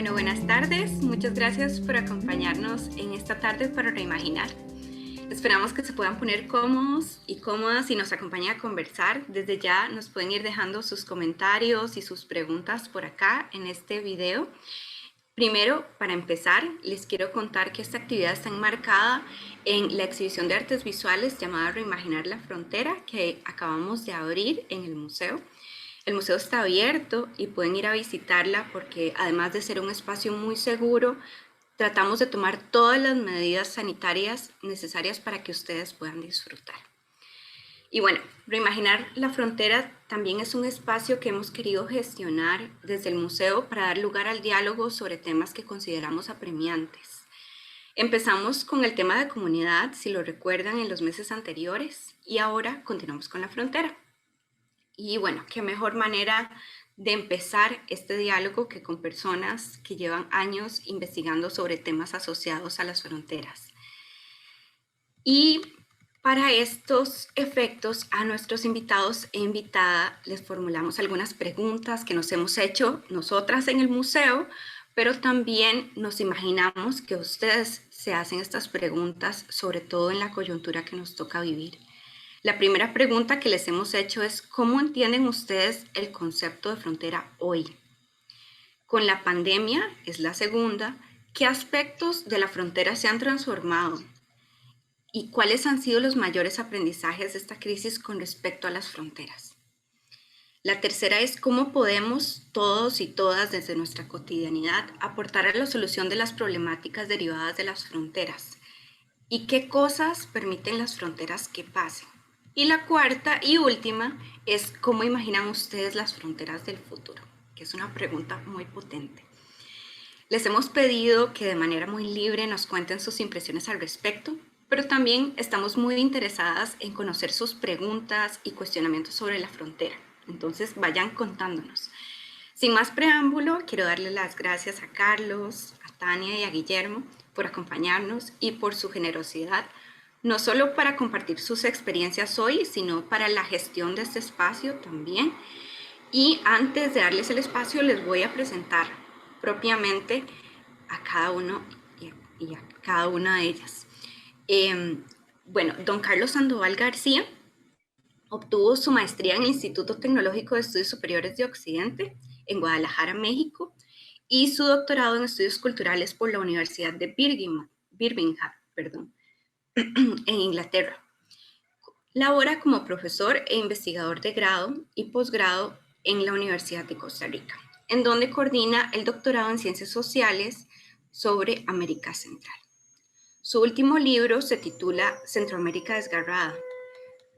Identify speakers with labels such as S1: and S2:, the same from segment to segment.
S1: Bueno, buenas tardes. Muchas gracias por acompañarnos en esta tarde para reimaginar. Esperamos que se puedan poner cómodos y cómodas y nos acompañen a conversar. Desde ya nos pueden ir dejando sus comentarios y sus preguntas por acá en este video. Primero, para empezar, les quiero contar que esta actividad está enmarcada en la exhibición de artes visuales llamada Reimaginar la Frontera, que acabamos de abrir en el museo. El museo está abierto y pueden ir a visitarla porque además de ser un espacio muy seguro, tratamos de tomar todas las medidas sanitarias necesarias para que ustedes puedan disfrutar. Y bueno, Reimaginar la Frontera también es un espacio que hemos querido gestionar desde el museo para dar lugar al diálogo sobre temas que consideramos apremiantes. Empezamos con el tema de comunidad, si lo recuerdan, en los meses anteriores, y ahora continuamos con la frontera. Y bueno, qué mejor manera de empezar este diálogo que con personas que llevan años investigando sobre temas asociados a las fronteras. Y para estos efectos, a nuestros invitados e invitada les formulamos algunas preguntas que nos hemos hecho nosotras en el museo, pero también nos imaginamos que ustedes se hacen estas preguntas, sobre todo en la coyuntura que nos toca vivir. La primera pregunta que les hemos hecho es, ¿cómo entienden ustedes el concepto de frontera hoy? Con la pandemia, es la segunda, ¿qué aspectos de la frontera se han transformado? ¿Y cuáles han sido los mayores aprendizajes de esta crisis con respecto a las fronteras? La tercera es, ¿cómo podemos todos y todas desde nuestra cotidianidad aportar a la solución de las problemáticas derivadas de las fronteras? ¿Y qué cosas permiten las fronteras que pasen? Y la cuarta y última es ¿cómo imaginan ustedes las fronteras del futuro? Que es una pregunta muy potente. Les hemos pedido que de manera muy libre nos cuenten sus impresiones al respecto, pero también estamos muy interesadas en conocer sus preguntas y cuestionamientos sobre la frontera. Entonces vayan contándonos. Sin más preámbulo, quiero darle las gracias a Carlos, a Tania y a Guillermo por acompañarnos y por su generosidad, no solo para compartir sus experiencias hoy, sino para la gestión de este espacio también. Y antes de darles el espacio, les voy a presentar propiamente a cada uno y a cada una de ellas. Bueno, don Carlos Sandoval García obtuvo su maestría en el Instituto Tecnológico de Estudios Superiores de Occidente, en Guadalajara, México, y su doctorado en Estudios Culturales por la Universidad de Birmingham, en Inglaterra. Labora como profesor e investigador de grado y posgrado en la Universidad de Costa Rica, en donde coordina el doctorado en Ciencias Sociales sobre América Central. Su último libro se titula Centroamérica Desgarrada,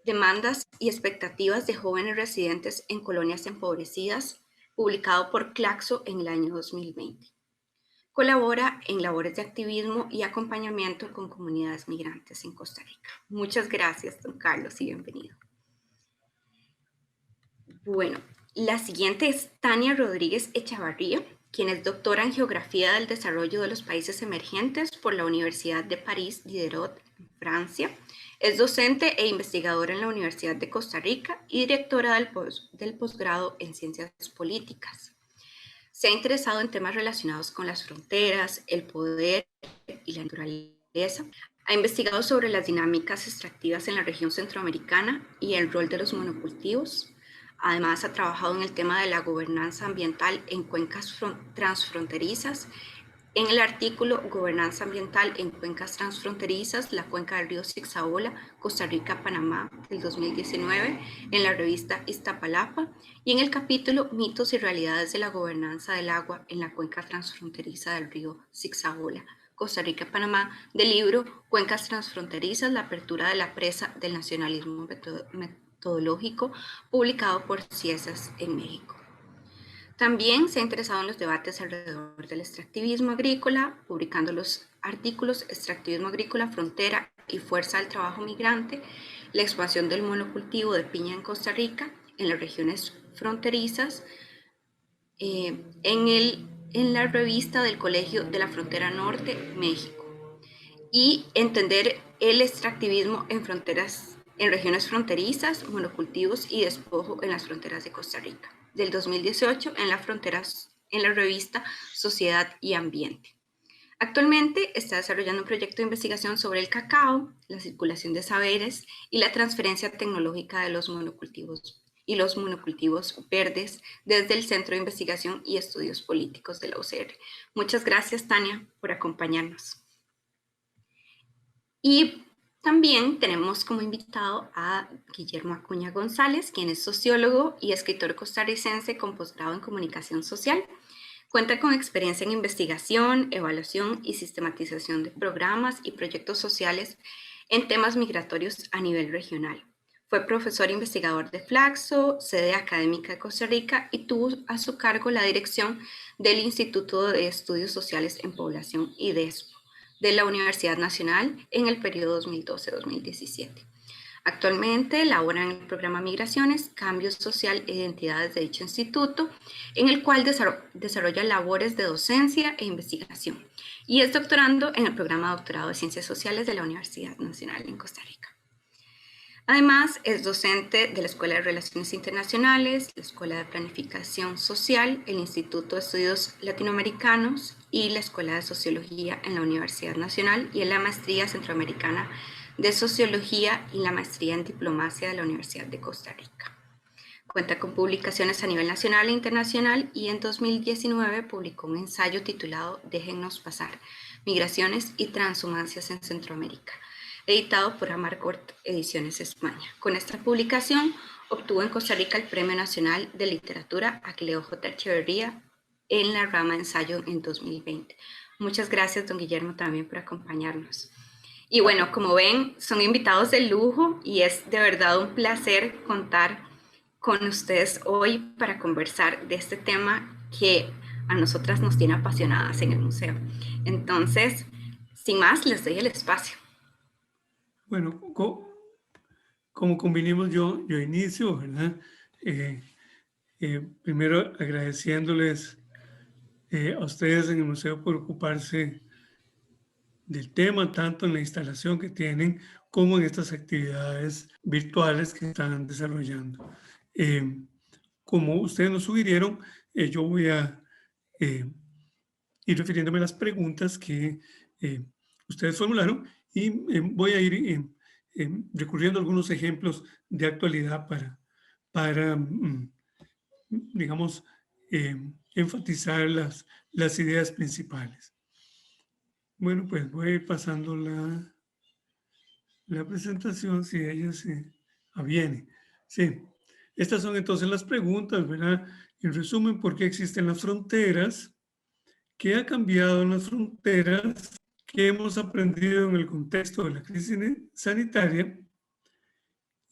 S1: Demandas y expectativas de jóvenes residentes en colonias empobrecidas, publicado por Claxo en el año 2020. Colabora en labores de activismo y acompañamiento con comunidades migrantes en Costa Rica. Muchas gracias, don Carlos, y bienvenido. Bueno, la siguiente es Tania Rodríguez Echavarría, quien es doctora en Geografía del Desarrollo de los Países Emergentes por la Universidad de París Diderot, en Francia. Es docente e investigadora en la Universidad de Costa Rica y directora del posgrado en Ciencias Políticas. Se ha interesado en temas relacionados con las fronteras, el poder y la naturaleza. Ha investigado sobre las dinámicas extractivas en la región centroamericana y el rol de los monocultivos. Además, ha trabajado en el tema de la gobernanza ambiental en cuencas transfronterizas. En el artículo Gobernanza ambiental en cuencas transfronterizas, la cuenca del río Sixaola, Costa Rica, Panamá, del 2019, en la revista Iztapalapa, y en el capítulo Mitos y realidades de la gobernanza del agua en la cuenca transfronteriza del río Sixaola, Costa Rica, Panamá, del libro Cuencas transfronterizas, la apertura de la presa del nacionalismo metodológico, publicado por Ciesas en México. También se ha interesado en los debates alrededor del extractivismo agrícola, publicando los artículos Extractivismo agrícola, frontera y fuerza del trabajo migrante, la expansión del monocultivo de piña en Costa Rica, en las regiones fronterizas, en la revista del Colegio de la Frontera Norte, México, y entender el extractivismo en regiones fronterizas, monocultivos y despojo en las fronteras de Costa Rica, del 2018 en las fronteras en la revista Sociedad y Ambiente. Actualmente está desarrollando un proyecto de investigación sobre el cacao, la circulación de saberes y la transferencia tecnológica de los monocultivos y los monocultivos verdes desde el Centro de Investigación y Estudios Políticos de la UCR. Muchas gracias, Tania, por acompañarnos. Y también tenemos como invitado a Guillermo Acuña González, quien es sociólogo y escritor costarricense con posgrado en comunicación social. Cuenta con experiencia en investigación, evaluación y sistematización de programas y proyectos sociales en temas migratorios a nivel regional. Fue profesor investigador de Flaxo, sede académica de Costa Rica, y tuvo a su cargo la dirección del Instituto de Estudios Sociales en Población IDESPO de la Universidad Nacional en el periodo 2012-2017. Actualmente labora en el programa Migraciones, Cambio Social e Identidades de dicho instituto, en el cual desarrolla labores de docencia e investigación, y es doctorando en el programa Doctorado de Ciencias Sociales de la Universidad Nacional en Costa Rica. Además, es docente de la Escuela de Relaciones Internacionales, la Escuela de Planificación Social, el Instituto de Estudios Latinoamericanos y la Escuela de Sociología en la Universidad Nacional, y en la Maestría Centroamericana de Sociología y la Maestría en Diplomacia de la Universidad de Costa Rica. Cuenta con publicaciones a nivel nacional e internacional, y en 2019 publicó un ensayo titulado Déjennos pasar, migraciones y transhumancias en Centroamérica, editado por Amargort Ediciones España. Con esta publicación obtuvo en Costa Rica el Premio Nacional de Literatura Aquileo J. Echeverría en la rama de ensayo en 2020. Muchas gracias, don Guillermo, también por acompañarnos. Y bueno, como ven, son invitados de lujo y es de verdad un placer contar con ustedes hoy para conversar de este tema que a nosotras nos tiene apasionadas en el museo. Entonces, sin más, les doy el espacio.
S2: Bueno, como convinimos, yo inicio, ¿verdad? Primero agradeciéndoles a ustedes en el museo por ocuparse del tema, tanto en la instalación que tienen como en estas actividades virtuales que están desarrollando. Como ustedes nos sugirieron, yo voy a ir refiriéndome a las preguntas que ustedes formularon, y voy a ir recurriendo a algunos ejemplos de actualidad para digamos, enfatizar las ideas principales. Bueno, pues voy a ir pasando la presentación si ella se aviene. Sí, estas son entonces las preguntas, ¿verdad? En resumen, ¿por qué existen las fronteras? ¿Qué ha cambiado en las fronteras? ¿Qué hemos aprendido en el contexto de la crisis sanitaria?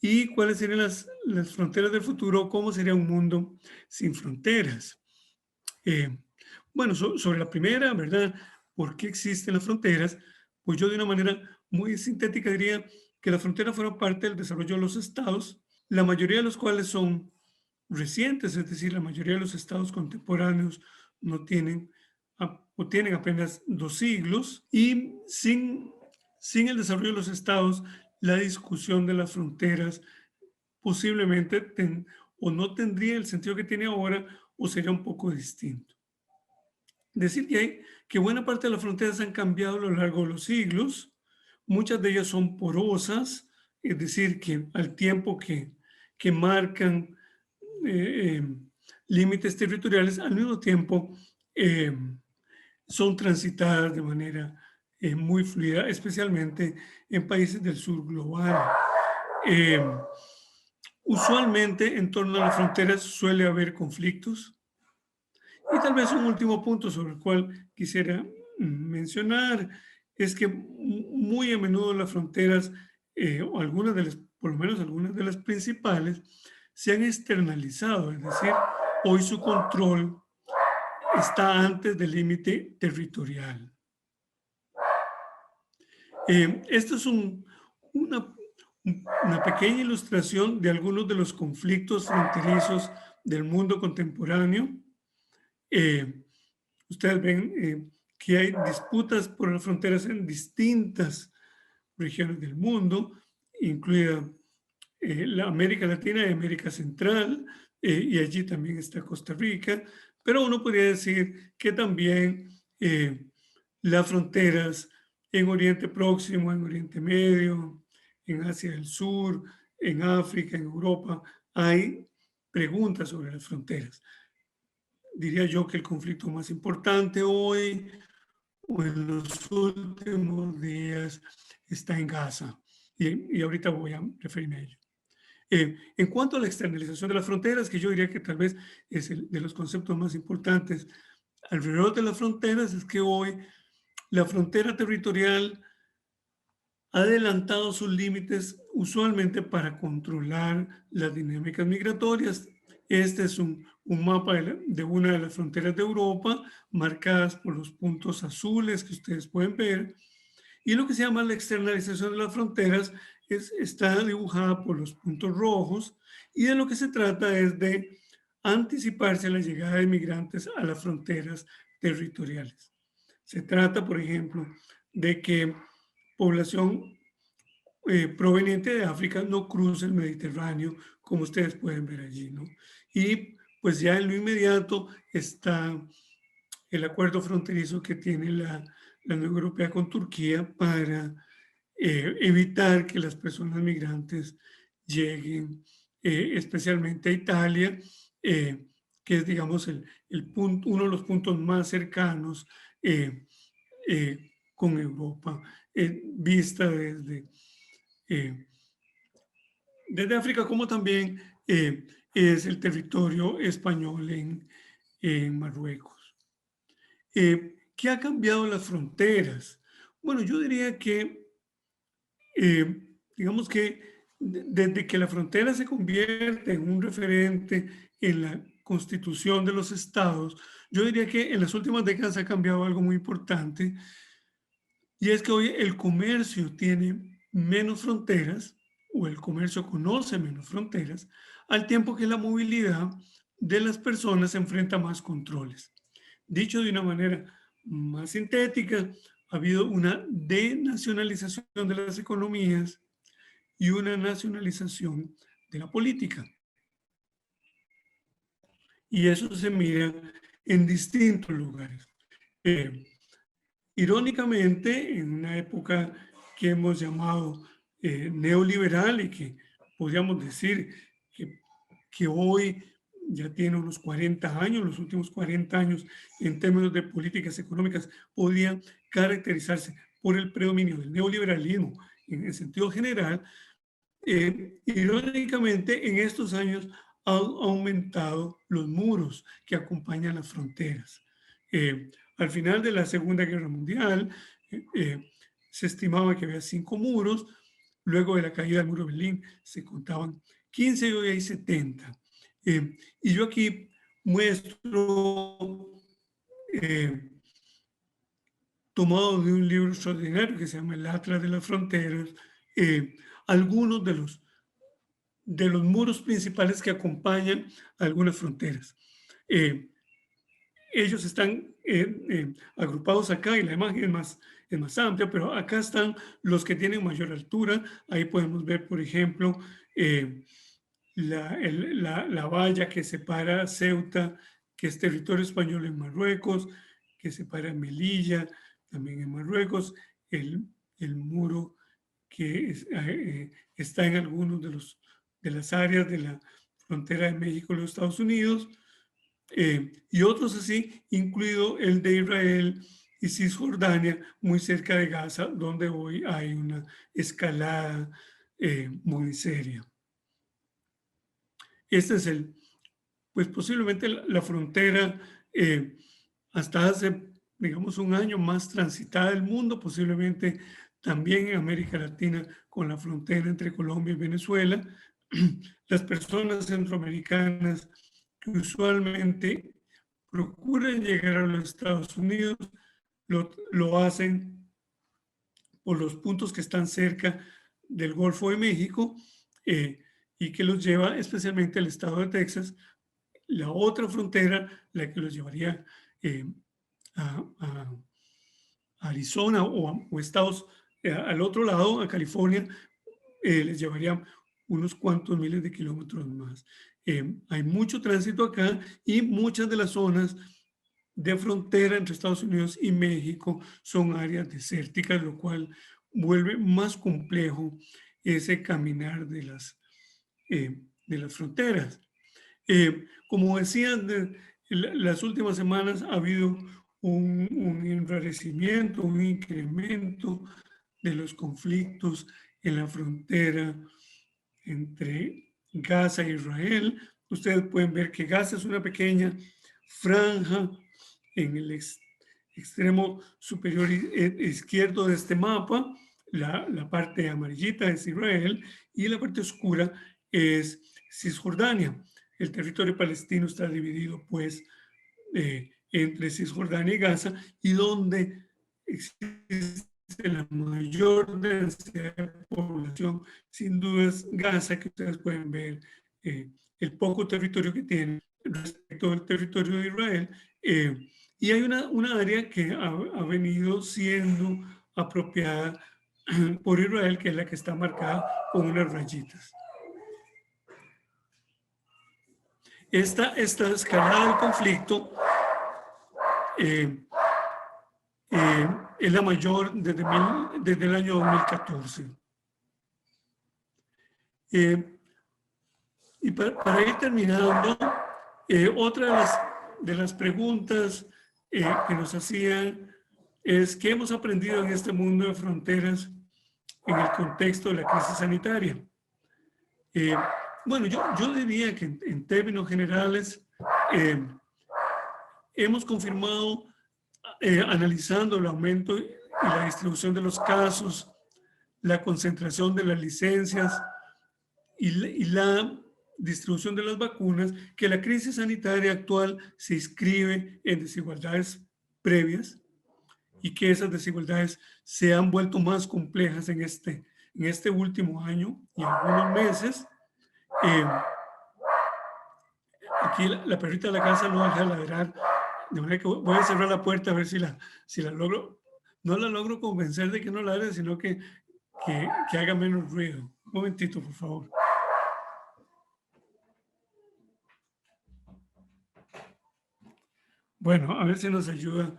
S2: ¿Y cuáles serían las fronteras del futuro? ¿Cómo sería un mundo sin fronteras? Bueno, sobre la primera, ¿verdad? ¿Por qué existen las fronteras? Pues yo de una manera muy sintética diría que las fronteras fueron parte del desarrollo de los estados, la mayoría de los cuales son recientes, es decir, la mayoría de los estados contemporáneos no tienen o tienen apenas 2 siglos, y sin el desarrollo de los estados, la discusión de las fronteras posiblemente o no tendría el sentido que tiene ahora, o sería un poco distinto. Decir que buena parte de las fronteras han cambiado a lo largo de los siglos, muchas de ellas son porosas, es decir, que al tiempo que marcan límites territoriales, al mismo tiempo son transitadas de manera muy fluida, especialmente en países del sur global. Usualmente en torno a las fronteras suele haber conflictos. Y tal vez un último punto sobre el cual quisiera mencionar es que muy a menudo las fronteras, o algunas de las, por lo menos algunas de las principales, se han externalizado, es decir, hoy su control está antes del límite territorial. Esto es una pequeña ilustración de algunos de los conflictos fronterizos del mundo contemporáneo. Ustedes ven que hay disputas por las fronteras en distintas regiones del mundo, incluida la América Latina y América Central, y allí también está Costa Rica, Pero uno podría decir que también las fronteras en Oriente Próximo, en Oriente Medio, en Asia del Sur, en África, en Europa, hay preguntas sobre las fronteras. Diría yo que el conflicto más importante hoy o en los últimos días está en Gaza. Y ahorita voy a referirme a ello. En cuanto a la externalización de las fronteras, que yo diría que tal vez es el de los conceptos más importantes alrededor de las fronteras, es que hoy la frontera territorial ha adelantado sus límites usualmente para controlar las dinámicas migratorias. Este es un mapa de una de las fronteras de Europa, marcadas por los puntos azules que ustedes pueden ver. Y lo que se llama la externalización de las fronteras está dibujada por los puntos rojos, y de lo que se trata es de anticiparse a la llegada de migrantes a las fronteras territoriales. Se trata, por ejemplo, de que población proveniente de África no cruce el Mediterráneo, como ustedes pueden ver allí, ¿no? Y pues ya en lo inmediato está el acuerdo fronterizo que tiene la Unión Europea con Turquía para evitar que las personas migrantes lleguen especialmente a Italia, que es, digamos, uno de los puntos más cercanos con Europa, vista eh, desde África, como también es el territorio español en Marruecos. ¿Qué ha cambiado las fronteras? Bueno, yo diría que, digamos que desde que la frontera se convierte en un referente en la constitución de los estados, yo diría que en las últimas décadas ha cambiado algo muy importante, y es que hoy el comercio tiene menos fronteras, o el comercio conoce menos fronteras, al tiempo que la movilidad de las personas enfrenta más controles. Dicho de una manera más sintética, ha habido una denacionalización de las economías y una nacionalización de la política. Y eso se mira en distintos lugares. Irónicamente, en una época que hemos llamado neoliberal, y que podríamos decir que hoy ya tiene unos 40 años, los últimos 40 años en términos de políticas económicas podrían caracterizarse por el predominio del neoliberalismo en el sentido general. Irónicamente, en estos años han aumentado los muros que acompañan las fronteras. Al final de la Segunda Guerra Mundial, se estimaba que había 5 muros. Luego de la caída del muro de Berlín se contaban 15 y hoy hay 70. Y yo aquí muestro, tomado de un libro extraordinario que se llama El Atlas de las Fronteras, algunos de los muros principales que acompañan algunas fronteras. Ellos están agrupados acá, y la imagen es más amplia, pero acá están los que tienen mayor altura. Ahí podemos ver, por ejemplo, la valla que separa Ceuta, que es territorio español, en Marruecos, que separa Melilla, también en Marruecos, el muro que está en algunos de las áreas de la frontera de México y los Estados Unidos, y otros así, incluido el de Israel y Cisjordania, muy cerca de Gaza, donde hoy hay una escalada muy seria. Este es pues posiblemente la frontera hasta hace, digamos, un año más transitada del mundo, posiblemente también en América Latina, con la frontera entre Colombia y Venezuela. Las personas centroamericanas que usualmente procuran llegar a los Estados Unidos lo hacen por los puntos que están cerca del Golfo de México, y que los lleva especialmente al estado de Texas. La otra frontera, la que los llevaría a Arizona o estados al otro lado, a California, les llevaría unos cuantos miles de kilómetros más. Hay mucho tránsito acá y muchas de las zonas de frontera entre Estados Unidos y México son áreas desérticas, lo cual vuelve más complejo ese caminar de las fronteras. Como decía, las últimas semanas ha habido un enrarecimiento, un incremento de los conflictos en la frontera entre Gaza e Israel. Ustedes pueden ver que Gaza es una pequeña franja en el extremo superior izquierdo de este mapa. La parte amarillita es Israel y la parte oscura es Cisjordania. El territorio palestino está dividido pues entre Cisjordania y Gaza, y donde existe la mayor densidad de población, sin duda es Gaza, que ustedes pueden ver el poco territorio que tiene respecto al territorio de Israel. Y hay una área que ha venido siendo apropiada por Israel, que es la que está marcada con unas rayitas. Esta escalada del conflicto es la mayor desde el año 2014. Y para ir terminando, otra de las preguntas que nos hacían es ¿qué hemos aprendido en este mundo de fronteras en el contexto de la crisis sanitaria? Bueno, yo diría que en términos generales hemos confirmado, analizando el aumento y la distribución de los casos, la concentración de las licencias y la distribución de las vacunas, que la crisis sanitaria actual se inscribe en desigualdades previas y que esas desigualdades se han vuelto más complejas en este último año y algunos meses. Aquí la perrita de la casa no deja de ladrar, de manera que voy a cerrar la puerta a ver si la logro. No la logro convencer de que no ladre, sino que haga menos ruido. Un momentito, por favor. Bueno, a ver si nos ayuda,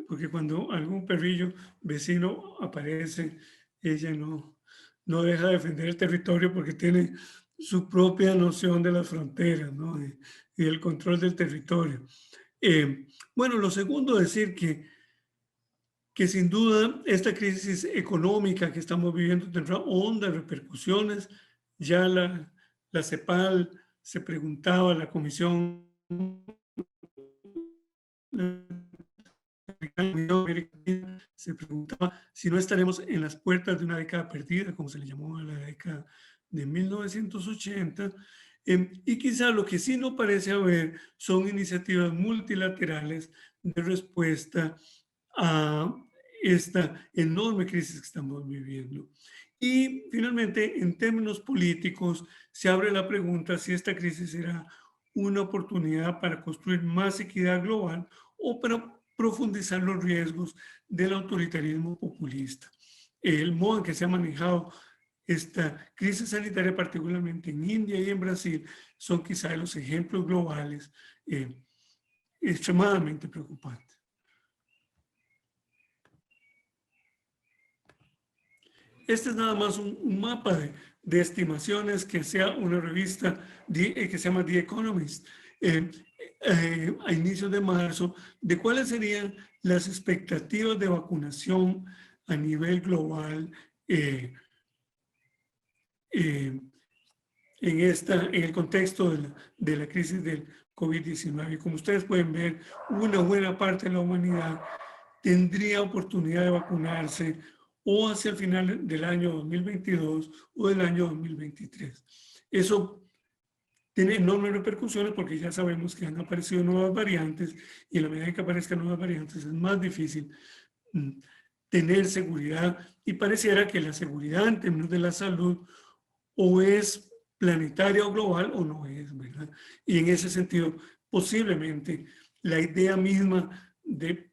S2: porque cuando algún perrillo vecino aparece, ella no deja de defender el territorio porque tiene su propia noción de las fronteras, ¿no? Y el control del territorio. Bueno, lo segundo, decir que sin duda esta crisis económica que estamos viviendo tendrá hondas repercusiones. Ya la CEPAL se preguntaba, la Comisión se preguntaba si no estaremos en las puertas de una década perdida, como se le llamó a la década de 1980, y quizá lo que sí no parece haber son iniciativas multilaterales de respuesta a esta enorme crisis que estamos viviendo. Y finalmente, en términos políticos, se abre la pregunta si esta crisis será una oportunidad para construir más equidad global o para profundizar los riesgos del autoritarismo populista. El modo en que se ha manejado esta crisis sanitaria, particularmente en India y en Brasil, son quizá los ejemplos globales extremadamente preocupantes. Este es nada más un mapa de estimaciones que sea una revista que se llama The Economist, a inicios de marzo, de cuáles serían las expectativas de vacunación a nivel global en el contexto de la crisis del COVID-19. Y como ustedes pueden ver, una buena parte de la humanidad tendría oportunidad de vacunarse o hacia el final del año 2022 o del año 2023. Eso tiene enormes repercusiones porque ya sabemos que han aparecido nuevas variantes y en la medida que aparezcan nuevas variantes es más difícil tener seguridad, y pareciera que la seguridad en términos de la salud o es planetaria o global o no es, ¿verdad? Y en ese sentido, posiblemente la idea misma de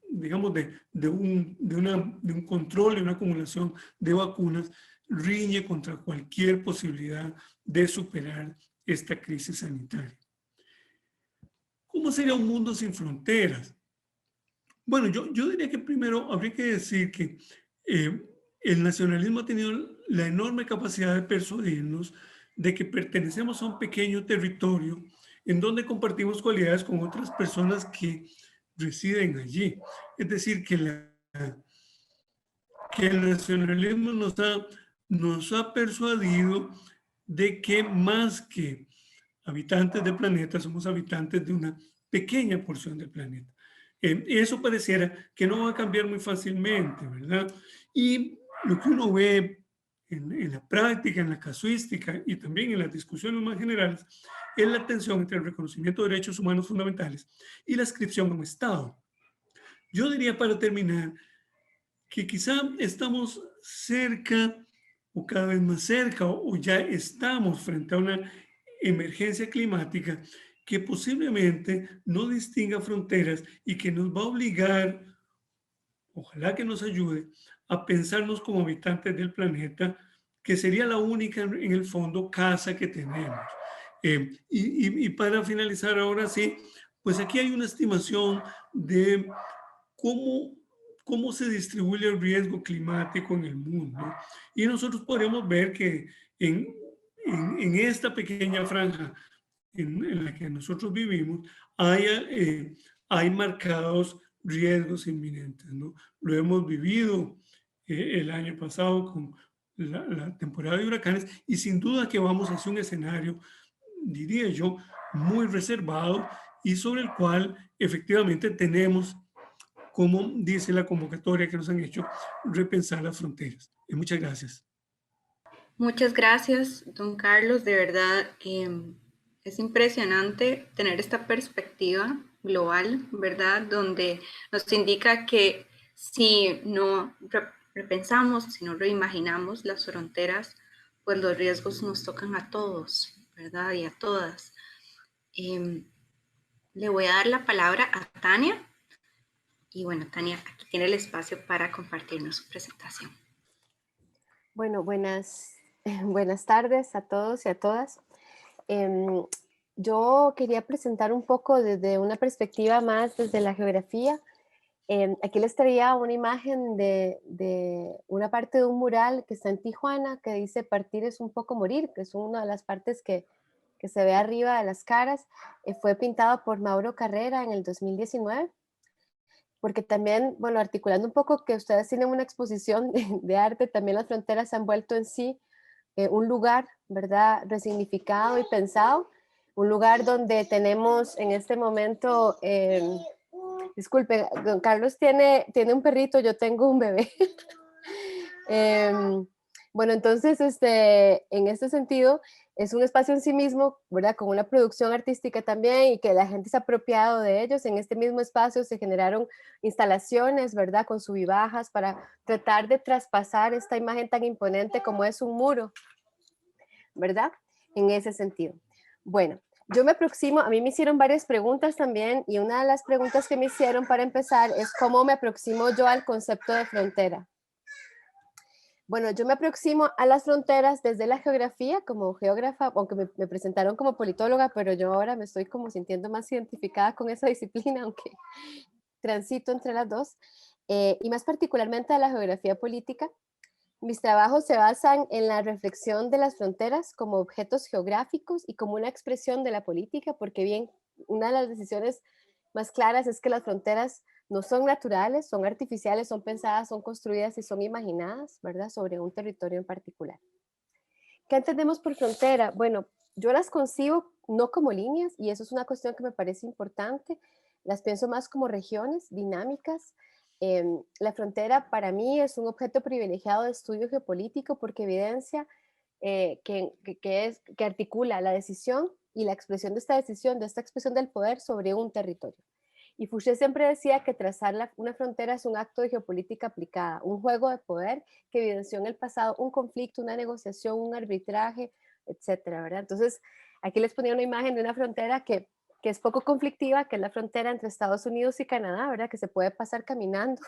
S2: un control y una acumulación de vacunas riñe contra cualquier posibilidad de superar esta crisis sanitaria. ¿Cómo sería un mundo sin fronteras? Bueno, yo diría que primero habría que decir que el nacionalismo ha tenido la enorme capacidad de persuadirnos de que pertenecemos a un pequeño territorio en donde compartimos cualidades con otras personas que residen allí. Es decir, que el nacionalismo nos ha persuadido de que más que habitantes del planeta, somos habitantes de una pequeña porción del planeta. Eso pareciera que no va a cambiar muy fácilmente, ¿verdad? Y lo que uno ve en la práctica, en la casuística y también en las discusiones más generales, es la tensión entre el reconocimiento de derechos humanos fundamentales y la inscripción a un Estado. Yo diría para terminar que quizá estamos cerca o cada vez más cerca o ya estamos frente a una emergencia climática que posiblemente no distinga fronteras y que nos va a obligar, ojalá que nos ayude, a pensarnos como habitantes del planeta, que sería la única en el fondo casa que tenemos. Y para finalizar ahora sí, pues aquí hay una estimación de cómo, cómo se distribuye el riesgo climático en el mundo. Y nosotros podemos ver que en, en esta pequeña franja en la que nosotros vivimos, hay marcados riesgos inminentes, ¿no? Lo hemos vivido el año pasado con la temporada de huracanes y sin duda que vamos hacia un escenario, diría yo, muy reservado y sobre el cual efectivamente tenemos, como dice la convocatoria que nos han hecho, repensar las fronteras. Muchas gracias.
S1: Muchas gracias, don Carlos. De verdad, es impresionante tener esta perspectiva global, ¿verdad? Donde nos indica que si no repensamos, si no reimaginamos las fronteras, pues los riesgos nos tocan a todos, ¿verdad? Y a todas. Le voy a dar la palabra a Tania. Y bueno, Tania, aquí tiene el espacio para compartirnos su presentación.
S3: Bueno, buenas tardes a todos y a todas. Yo quería presentar un poco desde una perspectiva más desde la geografía. Aquí les traía una imagen de una parte de un mural que está en Tijuana que dice "Partir es un poco morir", que es una de las partes que se ve arriba de las caras. Fue pintado por Mauro Carrera en el 2019. Porque también, bueno, articulando un poco que ustedes tienen una exposición de arte, también las fronteras se han vuelto en sí un lugar, ¿verdad?, resignificado y pensado, un lugar donde tenemos en este momento, disculpe, don Carlos tiene un perrito, yo tengo un bebé. Bueno, entonces, en este sentido, es un espacio en sí mismo, ¿verdad? Con una producción artística también y que la gente se ha apropiado de ellos. En este mismo espacio se generaron instalaciones, ¿verdad? Con subibajas para tratar de traspasar esta imagen tan imponente como es un muro, ¿verdad? En ese sentido. Bueno, yo me aproximo, a mí me hicieron varias preguntas también y una de las preguntas que me hicieron para empezar es cómo me aproximo yo al concepto de frontera. Bueno, yo me aproximo a las fronteras desde la geografía como geógrafa, aunque me presentaron como politóloga, pero yo ahora me estoy como sintiendo más identificada con esa disciplina, aunque transito entre las dos, y más particularmente a la geografía política. Mis trabajos se basan en la reflexión de las fronteras como objetos geográficos y como una expresión de la política, porque bien, una de las decisiones más claras es que las fronteras no son naturales, son artificiales, son pensadas, son construidas y son imaginadas, ¿verdad?, sobre un territorio en particular. ¿Qué entendemos por frontera? Bueno, yo las concibo no como líneas, y eso es una cuestión que me parece importante, las pienso más como regiones dinámicas. La frontera para mí es un objeto privilegiado de estudio geopolítico porque evidencia que articula la decisión y la expresión de esta decisión, de esta expresión del poder sobre un territorio. Y Fouché siempre decía que trazar una frontera es un acto de geopolítica aplicada, un juego de poder que evidenció en el pasado un conflicto, una negociación, un arbitraje, etcétera, ¿verdad? Entonces, aquí les ponía una imagen de una frontera que es poco conflictiva, que es la frontera entre Estados Unidos y Canadá, ¿verdad? Que se puede pasar caminando,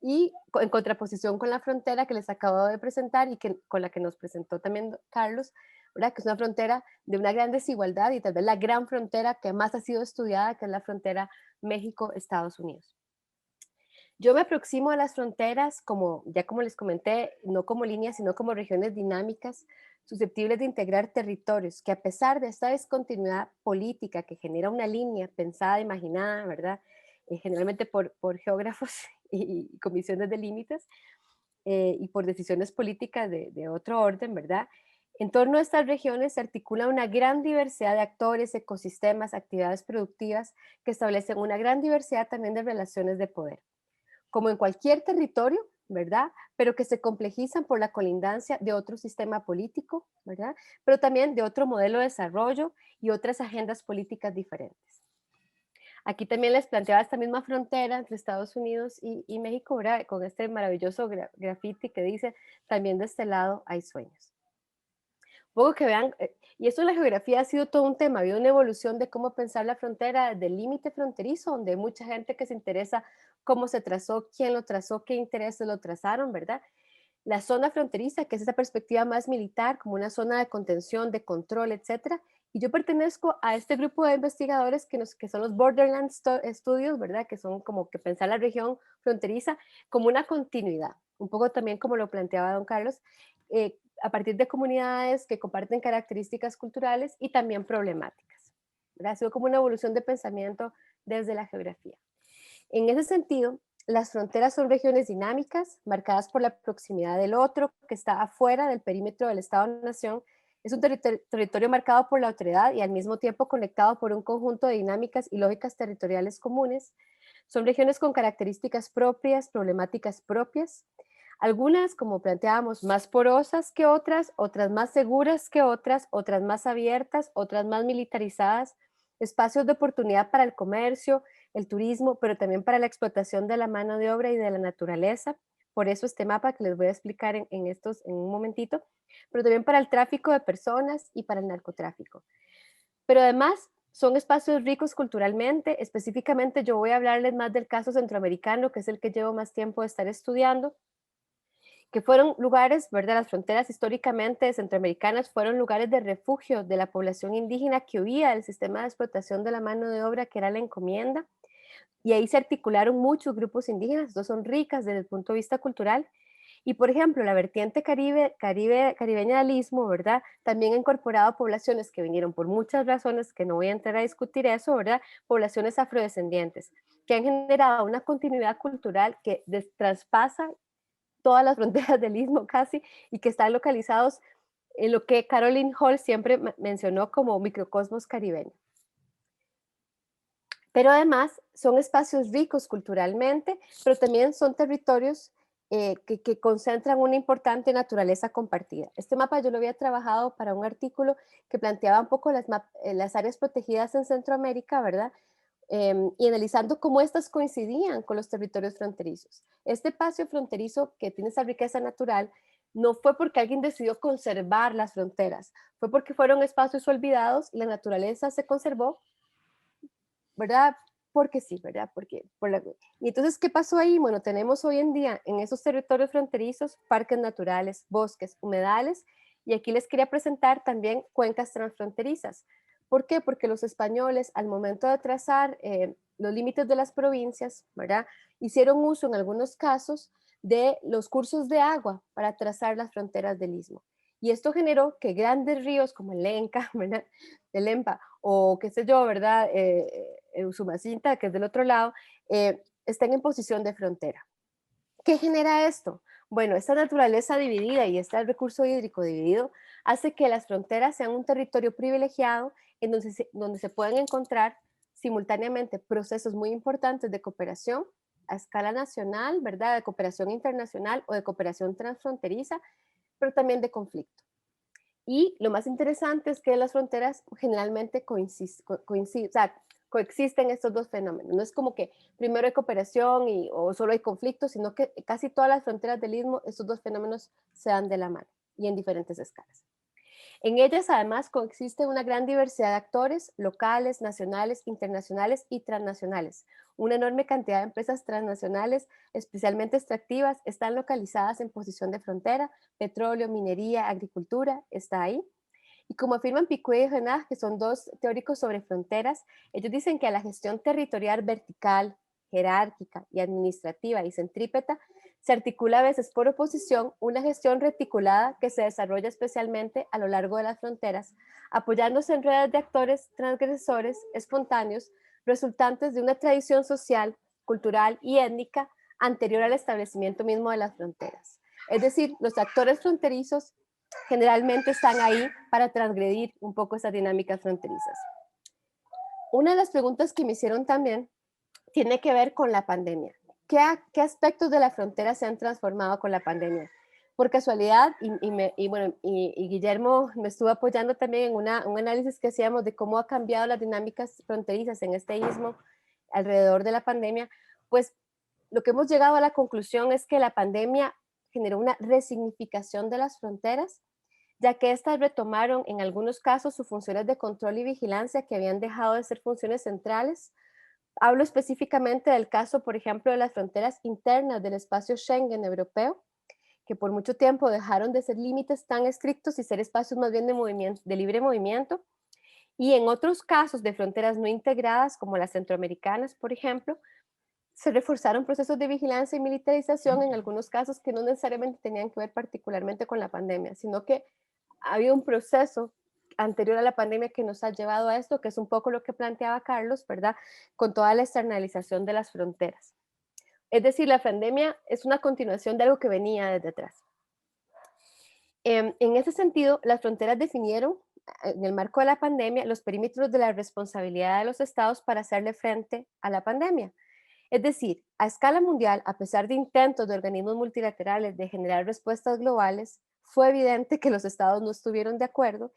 S3: y en contraposición con la frontera que les acabo de presentar y con la que nos presentó también Carlos, ¿verdad? Que es una frontera de una gran desigualdad y tal vez la gran frontera que más ha sido estudiada, que es la frontera México-Estados Unidos. Yo me aproximo a las fronteras como, ya como les comenté, no como líneas, sino como regiones dinámicas, susceptibles de integrar territorios, que a pesar de esta discontinuidad política que genera una línea pensada, imaginada, ¿verdad? Generalmente por geógrafos y comisiones de límites, y por decisiones políticas de otro orden, ¿verdad? En torno a estas regiones se articula una gran diversidad de actores, ecosistemas, actividades productivas que establecen una gran diversidad también de relaciones de poder como en cualquier territorio, ¿verdad? Pero que se complejizan por la colindancia de otro sistema político, ¿verdad? Pero también de otro modelo de desarrollo y otras agendas políticas diferentes. Aquí también les planteaba esta misma frontera entre Estados Unidos y México, ¿verdad? Con este maravilloso graffiti que dice, también de este lado hay sueños. Poco que vean, y esto en la geografía ha sido todo un tema, ha habido una evolución de cómo pensar la frontera del límite fronterizo, donde hay mucha gente que se interesa cómo se trazó, quién lo trazó, qué intereses lo trazaron, ¿verdad? La zona fronteriza, que es esa perspectiva más militar, como una zona de contención, de control, etcétera. Y yo pertenezco a este grupo de investigadores que son los Borderland Studios, ¿verdad? Que son como que pensar la región fronteriza como una continuidad, un poco también como lo planteaba don Carlos, a partir de comunidades que comparten características culturales y también problemáticas, ¿verdad? Ha sido como una evolución de pensamiento desde la geografía. En ese sentido, las fronteras son regiones dinámicas, marcadas por la proximidad del otro, que está afuera del perímetro del Estado-Nación. Es un territorio marcado por la autoridad y al mismo tiempo conectado por un conjunto de dinámicas y lógicas territoriales comunes. Son regiones con características propias, problemáticas propias, algunas, como planteábamos, más porosas que otras más seguras que otras más abiertas, otras más militarizadas, espacios de oportunidad para el comercio, el turismo, pero también para la explotación de la mano de obra y de la naturaleza. Por eso este mapa que les voy a explicar en un momentito, pero también para el tráfico de personas y para el narcotráfico. Pero además son espacios ricos culturalmente, específicamente yo voy a hablarles más del caso centroamericano, que es el que llevo más tiempo de estar estudiando, que fueron lugares, ¿verdad? Las fronteras históricamente centroamericanas fueron lugares de refugio de la población indígena que huía del sistema de explotación de la mano de obra que era la encomienda, y ahí se articularon muchos grupos indígenas, estos son ricas desde el punto de vista cultural, y por ejemplo, la vertiente caribeña del Istmo, ¿verdad? También ha incorporado poblaciones que vinieron por muchas razones, que no voy a entrar a discutir eso, ¿verdad? Poblaciones afrodescendientes, que han generado una continuidad cultural que traspasa todas las fronteras del Istmo casi, y que están localizados en lo que Caroline Hall siempre mencionó como microcosmos caribeño. Pero además son espacios ricos culturalmente, pero también son territorios que concentran una importante naturaleza compartida. Este mapa yo lo había trabajado para un artículo que planteaba un poco las áreas protegidas en Centroamérica, ¿verdad? Y analizando cómo estas coincidían con los territorios fronterizos. Este espacio fronterizo que tiene esa riqueza natural no fue porque alguien decidió conservar las fronteras, fue porque fueron espacios olvidados y la naturaleza se conservó, ¿verdad? Porque sí, ¿verdad? Y entonces, ¿qué pasó ahí? Bueno, tenemos hoy en día en esos territorios fronterizos parques naturales, bosques, humedales, y aquí les quería presentar también cuencas transfronterizas. ¿Por qué? Porque los españoles, al momento de trazar los límites de las provincias, ¿verdad? Hicieron uso en algunos casos de los cursos de agua para trazar las fronteras del istmo. Y esto generó que grandes ríos como el Lenca, ¿verdad? El Lempa, o qué sé yo, ¿verdad? Usumacinta, que es del otro lado, estén en posición de frontera. ¿Qué genera esto? Bueno, esta naturaleza dividida y este recurso hídrico dividido hace que las fronteras sean un territorio privilegiado en donde se pueden encontrar simultáneamente procesos muy importantes de cooperación a escala nacional, ¿verdad? De cooperación internacional o de cooperación transfronteriza, pero también de conflicto. Y lo más interesante es que las fronteras generalmente coexisten estos dos fenómenos. No es como que primero hay cooperación o solo hay conflicto, sino que casi todas las fronteras del istmo, estos dos fenómenos se dan de la mano y en diferentes escalas. En ellas además coexiste una gran diversidad de actores locales, nacionales, internacionales y transnacionales. Una enorme cantidad de empresas transnacionales, especialmente extractivas, están localizadas en posición de frontera, petróleo, minería, agricultura, está ahí. Y como afirman Piquet y Renard, que son dos teóricos sobre fronteras, ellos dicen que a la gestión territorial vertical, jerárquica y administrativa y centrípeta se articula a veces por oposición una gestión reticulada que se desarrolla especialmente a lo largo de las fronteras, apoyándose en redes de actores transgresores espontáneos resultantes de una tradición social, cultural y étnica anterior al establecimiento mismo de las fronteras. Es decir, los actores fronterizos generalmente están ahí para transgredir un poco esas dinámicas fronterizas. Una de las preguntas que me hicieron también tiene que ver con la pandemia. ¿Qué aspectos de la frontera se han transformado con la pandemia? Por casualidad, y Guillermo me estuvo apoyando también en un análisis que hacíamos de cómo ha cambiado las dinámicas fronterizas en este istmo alrededor de la pandemia, pues lo que hemos llegado a la conclusión es que la pandemia generó una resignificación de las fronteras, ya que éstas retomaron en algunos casos sus funciones de control y vigilancia que habían dejado de ser funciones centrales. Hablo específicamente del caso, por ejemplo, de las fronteras internas del espacio Schengen europeo, que por mucho tiempo dejaron de ser límites tan estrictos y ser espacios más bien de libre movimiento. Y en otros casos de fronteras no integradas, como las centroamericanas, por ejemplo, se reforzaron procesos de vigilancia y militarización en algunos casos que no necesariamente tenían que ver particularmente con la pandemia, sino que había un proceso anterior a la pandemia que nos ha llevado a esto, que es un poco lo que planteaba Carlos, ¿verdad? Con toda la externalización de las fronteras. Es decir, la pandemia es una continuación de algo que venía desde atrás. En ese sentido, las fronteras definieron, en el marco de la pandemia, los perímetros de la responsabilidad de los estados para hacerle frente a la pandemia. Es decir, a escala mundial, a pesar de intentos de organismos multilaterales de generar respuestas globales, fue evidente que los estados no estuvieron de acuerdo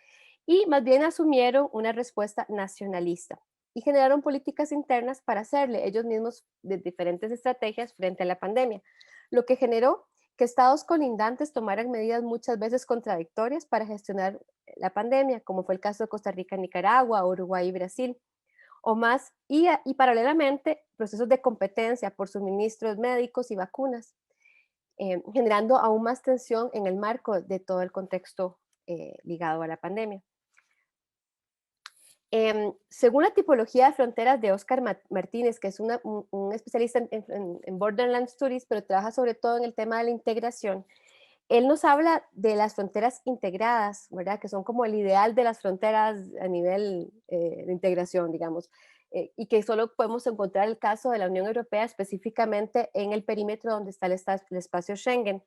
S3: y más bien asumieron una respuesta nacionalista y generaron políticas internas para hacerle ellos mismos de diferentes estrategias frente a la pandemia, lo que generó que estados colindantes tomaran medidas muchas veces contradictorias para gestionar la pandemia, como fue el caso de Costa Rica, Nicaragua, Uruguay y Brasil, o más, y paralelamente procesos de competencia por suministros médicos y vacunas, generando aún más tensión en el marco de todo el contexto ligado a la pandemia. Según la tipología de fronteras de Oscar Martínez, que es un especialista en Borderland Studies, pero trabaja sobre todo en el tema de la integración, él nos habla de las fronteras integradas, ¿verdad? Que son como el ideal de las fronteras a nivel de integración, digamos, y que solo podemos encontrar el caso de la Unión Europea específicamente en el perímetro donde está el espacio Schengen,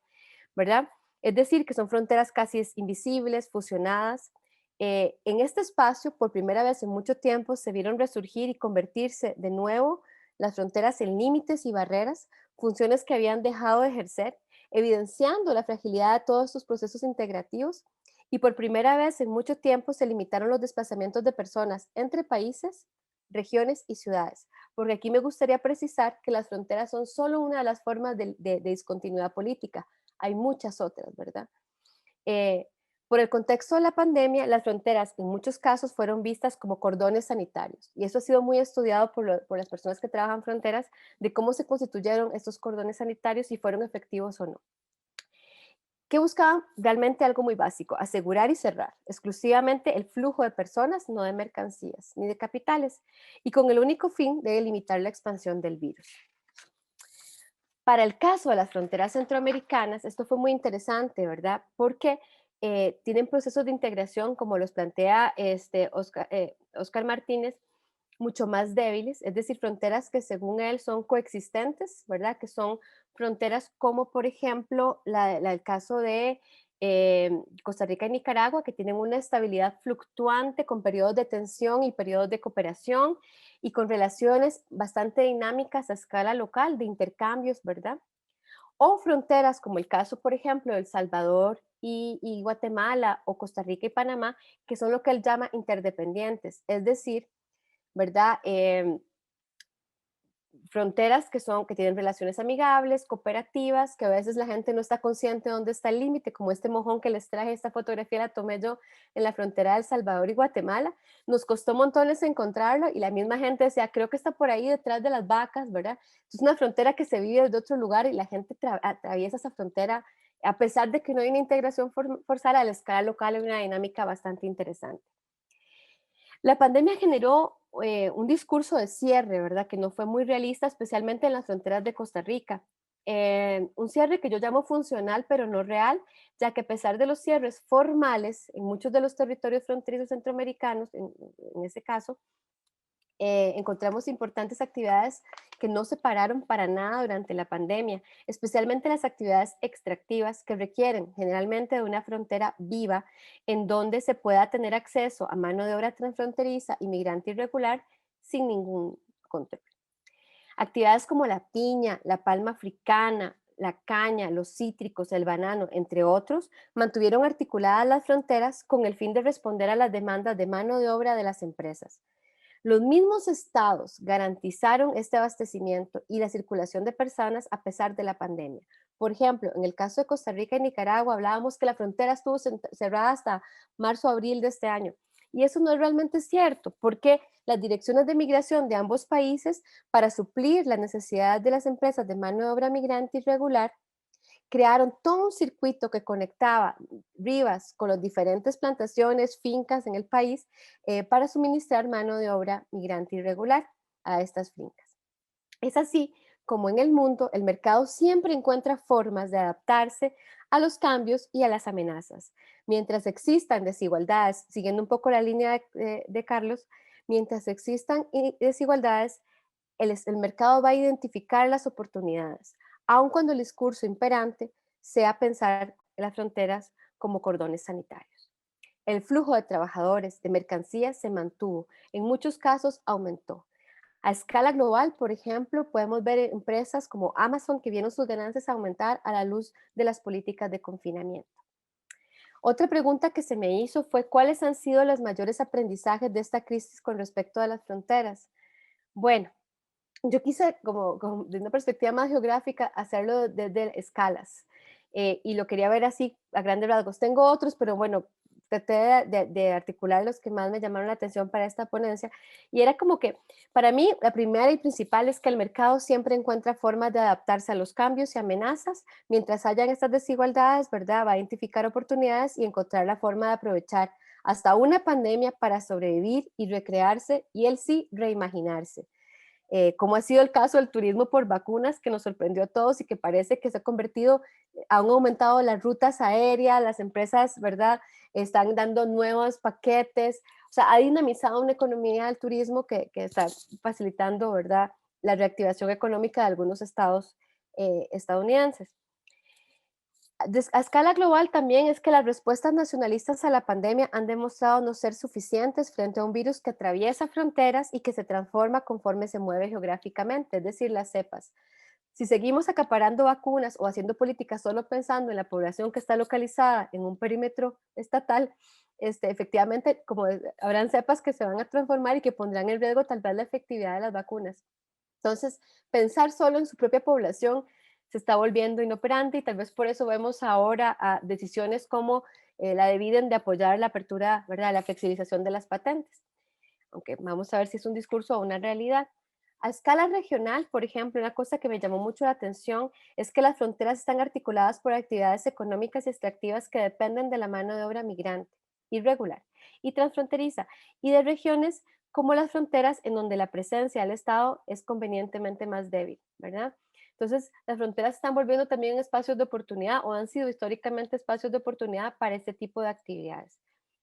S3: ¿verdad? Es decir, que son fronteras casi invisibles, fusionadas. En este espacio, por primera vez en mucho tiempo, se vieron resurgir y convertirse de nuevo las fronteras en límites y barreras, funciones que habían dejado de ejercer, evidenciando la fragilidad de todos estos procesos integrativos, y por primera vez en mucho tiempo se limitaron los desplazamientos de personas entre países, regiones y ciudades, porque aquí me gustaría precisar que las fronteras son solo una de las formas de discontinuidad política, hay muchas otras, ¿verdad? Por el contexto de la pandemia, las fronteras en muchos casos fueron vistas como cordones sanitarios, y eso ha sido muy estudiado por las personas que trabajan fronteras, de cómo se constituyeron estos cordones sanitarios y fueron efectivos o no. ¿Qué buscaban? Realmente algo muy básico, asegurar y cerrar exclusivamente el flujo de personas, no de mercancías ni de capitales, y con el único fin de limitar la expansión del virus. Para el caso de las fronteras centroamericanas, esto fue muy interesante, ¿verdad? Porque tienen procesos de integración, como los plantea Oscar Martínez, mucho más débiles, es decir, fronteras que según él son coexistentes, ¿verdad? Que son fronteras como, por ejemplo, el caso de Costa Rica y Nicaragua, que tienen una estabilidad fluctuante con periodos de tensión y periodos de cooperación y con relaciones bastante dinámicas a escala local de intercambios, ¿verdad? O fronteras como el caso, por ejemplo, de El Salvador y Guatemala, o Costa Rica y Panamá, que son lo que él llama interdependientes, es decir, ¿verdad? Fronteras que tienen relaciones amigables, cooperativas, que a veces la gente no está consciente de dónde está el límite, como este mojón que les traje, esta fotografía la tomé yo en la frontera de El Salvador y Guatemala. Nos costó montones encontrarlo y la misma gente decía, creo que está por ahí detrás de las vacas, ¿verdad? Es una frontera que se vive desde otro lugar y la gente atraviesa esa frontera a pesar de que no hay una integración forzada a la escala local, hay una dinámica bastante interesante. La pandemia generó un discurso de cierre, ¿verdad? Que no fue muy realista, especialmente en las fronteras de Costa Rica. Un cierre que yo llamo funcional, pero no real, ya que a pesar de los cierres formales en muchos de los territorios fronterizos centroamericanos, en ese caso, encontramos importantes actividades que no se pararon para nada durante la pandemia, especialmente las actividades extractivas que requieren generalmente de una frontera viva en donde se pueda tener acceso a mano de obra transfronteriza, inmigrante irregular, sin ningún control. Actividades como la piña, la palma africana, la caña, los cítricos, el banano, entre otros, mantuvieron articuladas las fronteras con el fin de responder a las demandas de mano de obra de las empresas. Los mismos estados garantizaron este abastecimiento y la circulación de personas a pesar de la pandemia. Por ejemplo, en el caso de Costa Rica y Nicaragua, hablábamos que la frontera estuvo cerrada hasta marzo-abril de este año. Y eso no es realmente cierto, porque las direcciones de migración de ambos países, para suplir las necesidades de las empresas de mano de obra migrante irregular, crearon todo un circuito que conectaba Rivas con las diferentes plantaciones, fincas en el país para suministrar mano de obra migrante irregular a estas fincas. Es así como en el mundo el mercado siempre encuentra formas de adaptarse a los cambios y a las amenazas. Mientras existan desigualdades, siguiendo un poco la línea de Carlos, mientras existan desigualdades, el mercado va a identificar las oportunidades, aun cuando el discurso imperante sea pensar las fronteras como cordones sanitarios. El flujo de trabajadores, de mercancías se mantuvo, en muchos casos aumentó. A escala global, por ejemplo, podemos ver empresas como Amazon que vieron sus ganancias aumentar a la luz de las políticas de confinamiento. Otra pregunta que se me hizo fue cuáles han sido los mayores aprendizajes de esta crisis con respecto a las fronteras. Bueno, yo quise, como desde una perspectiva más geográfica, hacerlo desde escalas y lo quería ver así a grandes rasgos. Tengo otros, pero bueno, traté de articular los que más me llamaron la atención para esta ponencia y era como que para mí la primera y principal es que el mercado siempre encuentra formas de adaptarse a los cambios y amenazas. Mientras hayan estas desigualdades, ¿verdad? Va a identificar oportunidades y encontrar la forma de aprovechar hasta una pandemia para sobrevivir y recrearse y él sí reimaginarse. Como ha sido el caso del turismo por vacunas, que nos sorprendió a todos y que parece que se ha convertido, han aumentado las rutas aéreas, las empresas, ¿verdad? Están dando nuevos paquetes, o sea, ha dinamizado una economía del turismo que está facilitando, ¿verdad? La reactivación económica de algunos estados estadounidenses. A escala global también es que las respuestas nacionalistas a la pandemia han demostrado no ser suficientes frente a un virus que atraviesa fronteras y que se transforma conforme se mueve geográficamente, es decir, las cepas. Si seguimos acaparando vacunas o haciendo políticas solo pensando en la población que está localizada en un perímetro estatal, efectivamente, como habrán cepas que se van a transformar y que pondrán en riesgo tal vez la efectividad de las vacunas. Entonces, pensar solo en su propia población se está volviendo inoperante y tal vez por eso vemos ahora decisiones como la de Biden de apoyar la apertura, ¿verdad?, la flexibilización de las patentes. Aunque vamos a ver si es un discurso o una realidad. A escala regional, por ejemplo, una cosa que me llamó mucho la atención es que las fronteras están articuladas por actividades económicas y extractivas que dependen de la mano de obra migrante, irregular y transfronteriza, y de regiones como las fronteras en donde la presencia del Estado es convenientemente más débil, ¿verdad? Entonces, las fronteras están volviendo también espacios de oportunidad o han sido históricamente espacios de oportunidad para este tipo de actividades.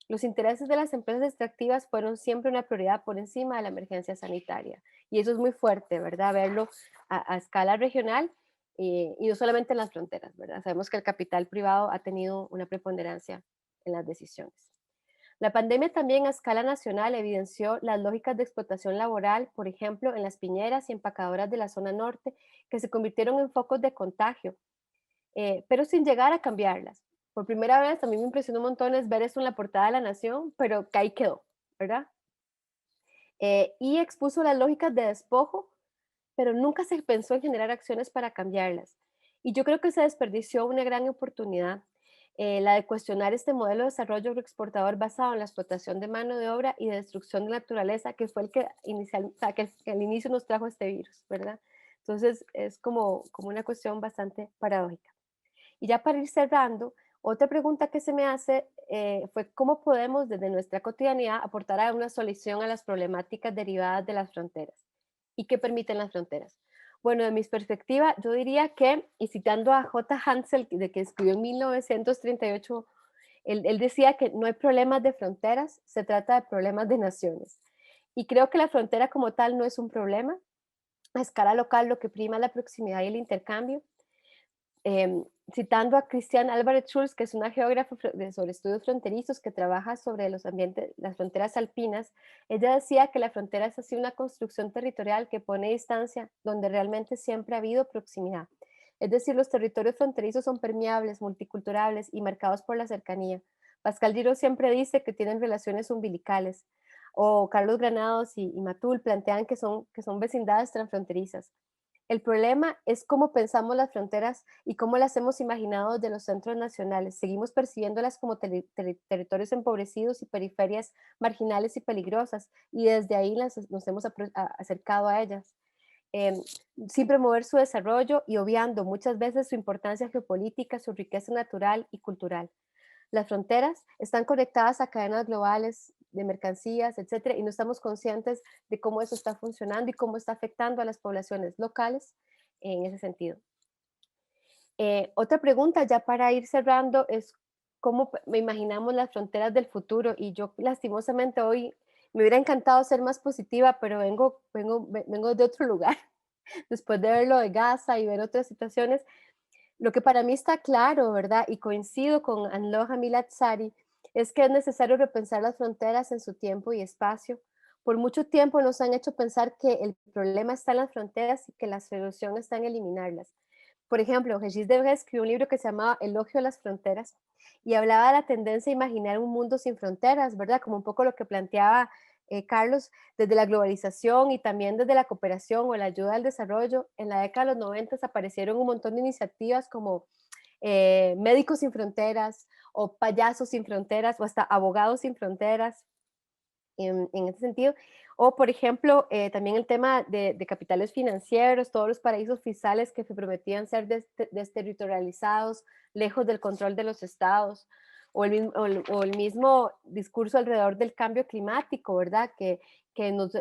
S3: Los intereses de las empresas extractivas fueron siempre una prioridad por encima de la emergencia sanitaria. Y eso es muy fuerte, ¿verdad? Verlo a escala regional y no solamente en las fronteras, ¿verdad? Sabemos que el capital privado ha tenido una preponderancia en las decisiones. La pandemia también a escala nacional evidenció las lógicas de explotación laboral, por ejemplo, en las piñeras y empacadoras de la zona norte, que se convirtieron en focos de contagio, pero sin llegar a cambiarlas. Por primera vez, a mí me impresionó un montón es ver eso en la portada de La Nación, pero que ahí quedó, ¿verdad? Y expuso las lógicas de despojo, pero nunca se pensó en generar acciones para cambiarlas. Y yo creo que se desperdició una gran oportunidad, la de cuestionar este modelo de desarrollo agroexportador basado en la explotación de mano de obra y de destrucción de la naturaleza, que fue el que o sea, que al inicio nos trajo este virus, ¿verdad? Entonces es como una cuestión bastante paradójica. Y ya para ir cerrando, otra pregunta que se me hace fue cómo podemos desde nuestra cotidianidad aportar a una solución a las problemáticas derivadas de las fronteras y qué permiten las fronteras. Bueno, de mi perspectiva, yo diría que, y citando a J. Hansel, de que escribió en 1938, él decía que no hay problemas de fronteras, se trata de problemas de naciones. Y creo que la frontera como tal no es un problema. A escala local lo que prima es la proximidad y el intercambio. Citando a Christian Alvarez Schulz, que es una geógrafa sobre estudios fronterizos que trabaja sobre los ambientes, las fronteras alpinas, ella decía que la frontera es así una construcción territorial que pone distancia donde realmente siempre ha habido proximidad. Es decir, los territorios fronterizos son permeables, multiculturales y marcados por la cercanía. Pascal Giraud siempre dice que tienen relaciones umbilicales, o Carlos Granados y Matul plantean que son vecindades transfronterizas. El problema es cómo pensamos las fronteras y cómo las hemos imaginado desde los centros nacionales. Seguimos percibiéndolas como territorios empobrecidos y periferias marginales y peligrosas, y desde ahí nos hemos acercado a ellas, eh, sin promover su desarrollo y obviando muchas veces su importancia geopolítica, su riqueza natural y cultural. Las fronteras están conectadas a cadenas globales de mercancías, etcétera, y no estamos conscientes de cómo eso está funcionando y cómo está afectando a las poblaciones locales en ese sentido. Otra pregunta, ya para ir cerrando, es cómo me imaginamos las fronteras del futuro. Y yo, lastimosamente, hoy me hubiera encantado ser más positiva, pero vengo de otro lugar. Después de ver lo de Gaza y ver otras situaciones, lo que para mí está claro, ¿verdad? Y coincido con Anloha Milatsari, es que es necesario repensar las fronteras en su tiempo y espacio. Por mucho tiempo nos han hecho pensar que el problema está en las fronteras y que la solución está en eliminarlas. Por ejemplo, Regis Debray escribió un libro que se llamaba Elogio a las fronteras y hablaba de la tendencia a imaginar un mundo sin fronteras, ¿verdad? Como un poco lo que planteaba Carlos, desde la globalización y también desde la cooperación o la ayuda al desarrollo. En la década de los 90 aparecieron un montón de iniciativas como Médicos sin Fronteras o Payasos sin Fronteras o hasta Abogados sin Fronteras en ese sentido. O, por ejemplo, también el tema de capitales financieros, todos los paraísos fiscales que se prometían ser desterritorializados, lejos del control de los estados, o el mismo discurso alrededor del cambio climático, ¿verdad? Que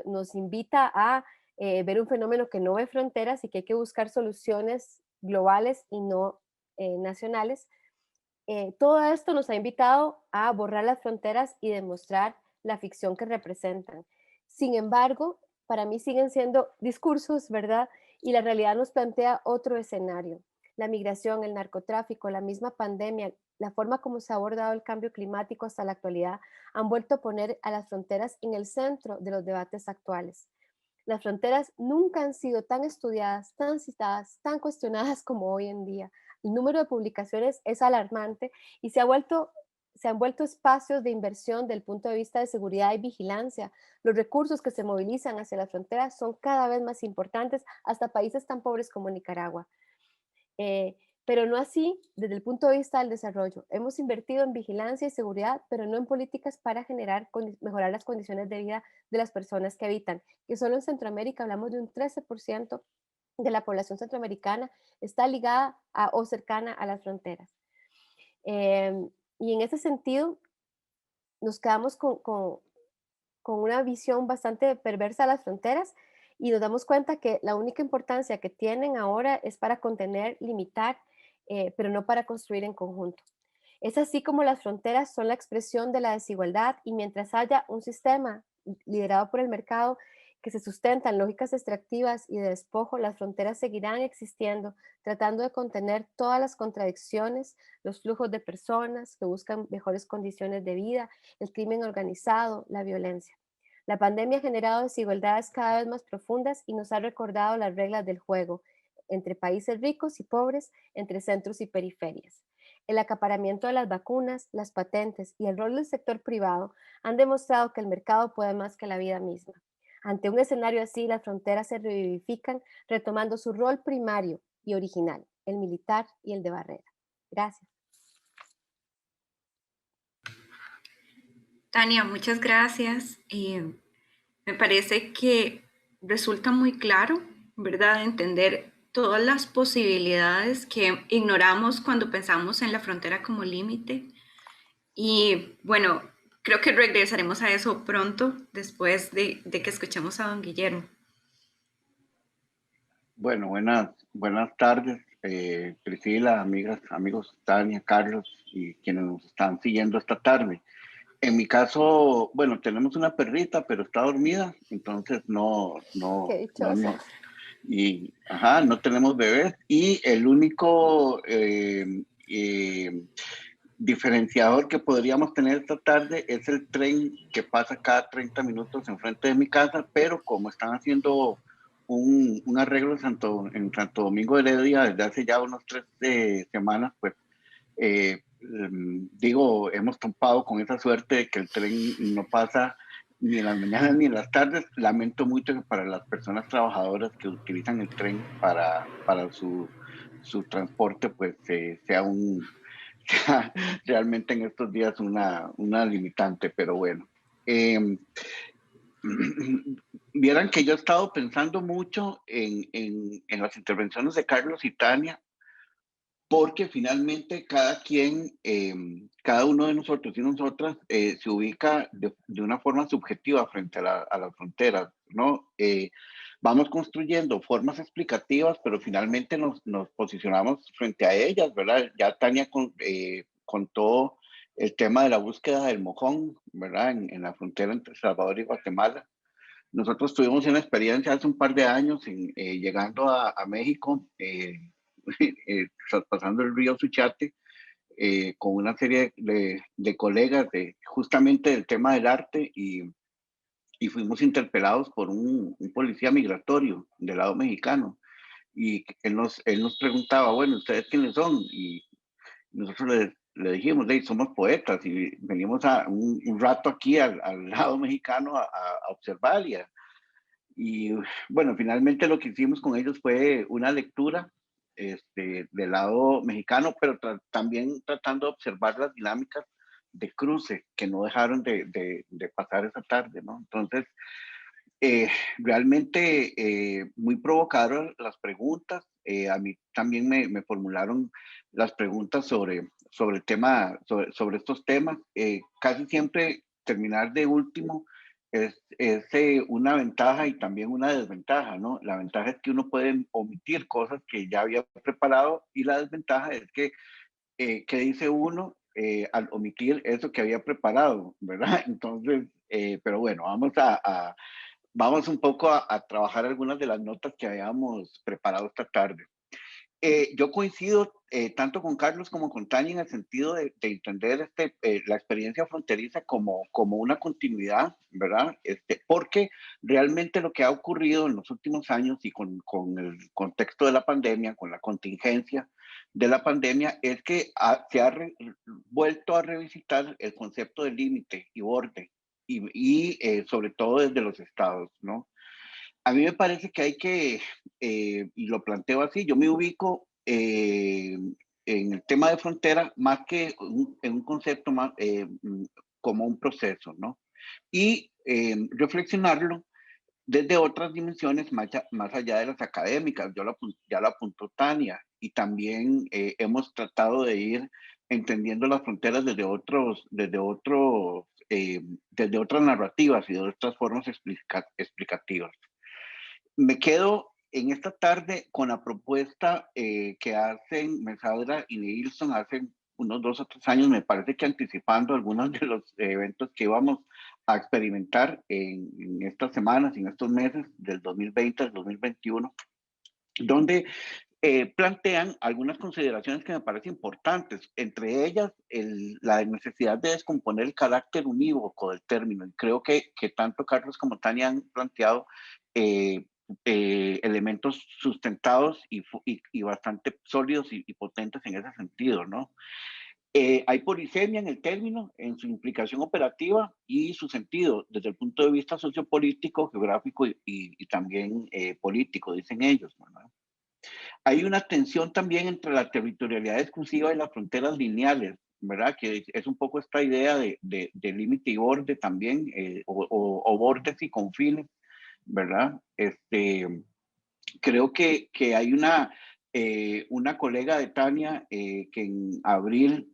S3: nos invita a ver un fenómeno que no ve fronteras y que hay que buscar soluciones globales y no nacionales. Todo esto nos ha invitado a borrar las fronteras y demostrar la ficción que representan. Sin embargo, para mí siguen siendo discursos, ¿verdad? Y la realidad nos plantea otro escenario. La migración, el narcotráfico, la misma pandemia, la forma como se ha abordado el cambio climático hasta la actualidad han vuelto a poner a las fronteras en el centro de los debates actuales. Las fronteras nunca han sido tan estudiadas, tan citadas, tan cuestionadas como hoy en día. El número de publicaciones es alarmante y se han vuelto espacios de inversión desde el punto de vista de seguridad y vigilancia. Los recursos que se movilizan hacia las fronteras son cada vez más importantes, hasta países tan pobres como Nicaragua. Pero no así desde el punto de vista del desarrollo. Hemos invertido en vigilancia y seguridad, pero no en políticas para mejorar las condiciones de vida de las personas que habitan, que solo en Centroamérica hablamos de un 13% de la población centroamericana está ligada o cercana a las fronteras. Y en ese sentido, nos quedamos con una visión bastante perversa de las fronteras y nos damos cuenta que la única importancia que tienen ahora es para contener, limitar, pero no para construir en conjunto. Es así como las fronteras son la expresión de la desigualdad y mientras haya un sistema liderado por el mercado que se sustenta en lógicas extractivas y de despojo, las fronteras seguirán existiendo, tratando de contener todas las contradicciones, los flujos de personas que buscan mejores condiciones de vida, el crimen organizado, la violencia. La pandemia ha generado desigualdades cada vez más profundas y nos ha recordado las reglas del juego entre países ricos y pobres, entre centros y periferias. El acaparamiento de las vacunas, las patentes y el rol del sector privado han demostrado que el mercado puede más que la vida misma. Ante un escenario así, las fronteras se revivifican, retomando su rol primario y original, el militar y el de barrera. Gracias.
S1: Tania, muchas gracias. Me parece que resulta muy claro, ¿verdad?, entender todas las posibilidades que ignoramos cuando pensamos en la frontera como límite. Y bueno, creo que regresaremos a eso pronto, después de que escuchemos a don Guillermo.
S4: Bueno, buenas tardes, Priscila, amigas, amigos, Tania, Carlos y quienes nos están siguiendo esta tarde. En mi caso, bueno, tenemos una perrita, pero está dormida, entonces
S3: Qué dichosa.
S4: y, ajá, no tenemos bebés. Y el único diferenciador que podríamos tener esta tarde es el tren que pasa cada 30 minutos enfrente de mi casa, pero como están haciendo un arreglo en Santo Domingo de Heredia desde hace ya unos 3 semanas, pues digo, hemos topado con esa suerte de que el tren no pasa ni en las mañanas ni en las tardes. Lamento mucho que para las personas trabajadoras que utilizan el tren para su transporte, pues sea realmente en estos días una limitante, pero bueno. Vieran que yo he estado pensando mucho en las intervenciones de Carlos y Tania, porque finalmente cada uno de nosotros y nosotras se ubica de una forma subjetiva frente a las fronteras, ¿no? Vamos construyendo formas explicativas, pero finalmente nos posicionamos frente a ellas, ¿verdad? Ya Tania contó el tema de la búsqueda del mojón, ¿verdad? En la frontera entre Salvador y Guatemala. Nosotros tuvimos una experiencia hace un par de años llegando a México, traspasando el río Suchiate, con una serie de colegas justamente del tema del arte y fuimos interpelados por un policía migratorio del lado mexicano. Y él nos preguntaba, bueno, ¿ustedes quiénes son? Y nosotros le dijimos, hey, somos poetas y venimos a un rato aquí al lado mexicano a observar y bueno, finalmente lo que hicimos con ellos fue una lectura del lado mexicano, pero también tratando de observar las dinámicas de cruce que no dejaron de pasar esa tarde, ¿no? Entonces, realmente muy provocadoras las preguntas. A mí también me formularon las preguntas sobre el tema, sobre estos temas. Casi siempre terminar de último es una ventaja y también una desventaja, ¿no? La ventaja es que uno puede omitir cosas que ya había preparado y la desventaja es que ¿qué dice uno al omitir eso que había preparado, ¿verdad? Entonces, pero bueno, vamos un poco a trabajar algunas de las notas que habíamos preparado esta tarde. Yo coincido tanto con Carlos como con Tania en el sentido de entender la experiencia fronteriza como una continuidad, ¿verdad? Porque realmente lo que ha ocurrido en los últimos años y con el contexto de la pandemia, con la contingencia de la pandemia, es que se ha vuelto a revisitar el concepto de límite y borde y sobre todo desde los estados, ¿no? A mí me parece que hay que, y lo planteo así, yo me ubico en el tema de frontera más que en un concepto más como un proceso, ¿no? Y reflexionarlo desde otras dimensiones más allá de las académicas. Ya lo apuntó Tania, y también hemos tratado de ir entendiendo las fronteras desde otras narrativas y de otras formas explicativas. Me quedo en esta tarde con la propuesta que hacen Mesaura y Nilsson hace unos 2 o 3 años, me parece que anticipando algunos de los eventos que íbamos a experimentar en estas semanas, en estos meses del 2020 al 2021, donde plantean algunas consideraciones que me parecen importantes, entre ellas la necesidad de descomponer el carácter unívoco del término. Y creo que tanto Carlos como Tania han planteado elementos sustentados y bastante sólidos y potentes en ese sentido, ¿no? Hay polisemia en el término, en su implicación operativa y su sentido desde el punto de vista sociopolítico, geográfico y también político, dicen ellos, ¿no? Hay una tensión también entre la territorialidad exclusiva y las fronteras lineales, ¿verdad? Que es un poco esta idea de límite y borde también, o bordes y confines, ¿verdad? creo que hay una colega de Tania que en abril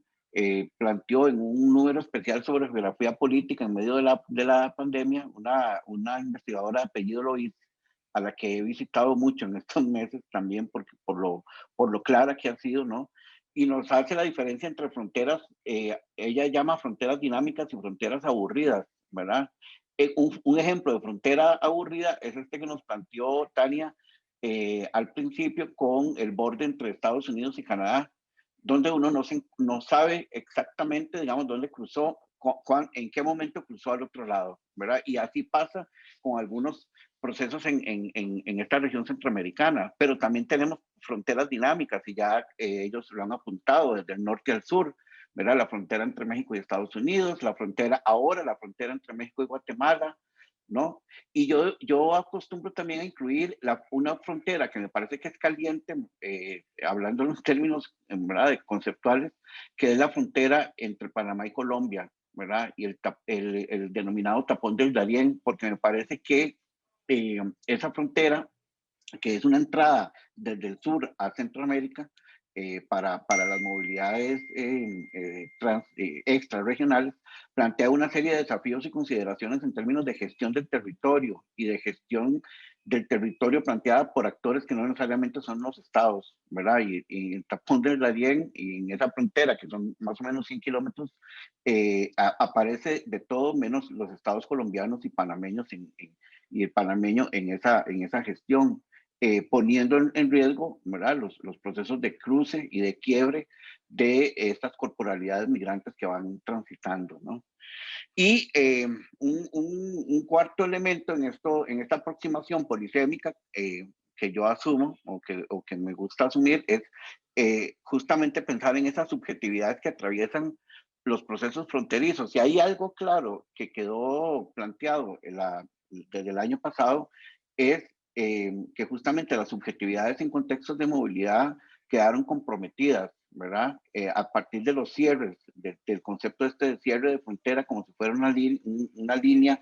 S4: planteó en un número especial sobre geografía política en medio de la pandemia, una investigadora de apellido Lois, a la que he visitado mucho en estos meses también, porque por lo clara que ha sido, ¿no? Y nos hace la diferencia entre fronteras, ella llama fronteras dinámicas y fronteras aburridas, ¿verdad? Un ejemplo de frontera aburrida es este que nos planteó Tania al principio con el borde entre Estados Unidos y Canadá, donde uno no sabe exactamente, digamos, dónde cruzó, en qué momento cruzó al otro lado, ¿verdad? Y así pasa con algunos procesos en esta región centroamericana, pero también tenemos fronteras dinámicas y ya ellos lo han apuntado desde el norte al sur, ¿verdad? La frontera entre México y Estados Unidos, la frontera entre México y Guatemala, ¿no? Y yo acostumbro también a incluir una frontera que me parece que es caliente, hablando en los términos, ¿verdad?, conceptuales, que es la frontera entre Panamá y Colombia, ¿verdad? Y el denominado tapón del Darién, porque me parece que esa frontera, que es una entrada desde el sur a Centroamérica, para las movilidades extrarregionales, plantea una serie de desafíos y consideraciones en términos de gestión del territorio y de gestión del territorio planteada por actores que no necesariamente son los estados, ¿verdad? Y en Tapón del Darién y en esa frontera, que son más o menos 100 kilómetros, aparece de todo menos los estados colombianos y panameños y el panameño en esa gestión. Poniendo en riesgo, ¿verdad?, los procesos de cruce y de quiebre de estas corporalidades migrantes que van transitando, ¿no? Y un cuarto elemento en esta aproximación polisémica que yo asumo o que me gusta asumir es justamente pensar en esas subjetividades que atraviesan los procesos fronterizos. Y hay algo claro que quedó planteado desde el año pasado, es que justamente las subjetividades en contextos de movilidad quedaron comprometidas, ¿verdad? A partir de los cierres, del concepto de cierre de frontera como si fuera una línea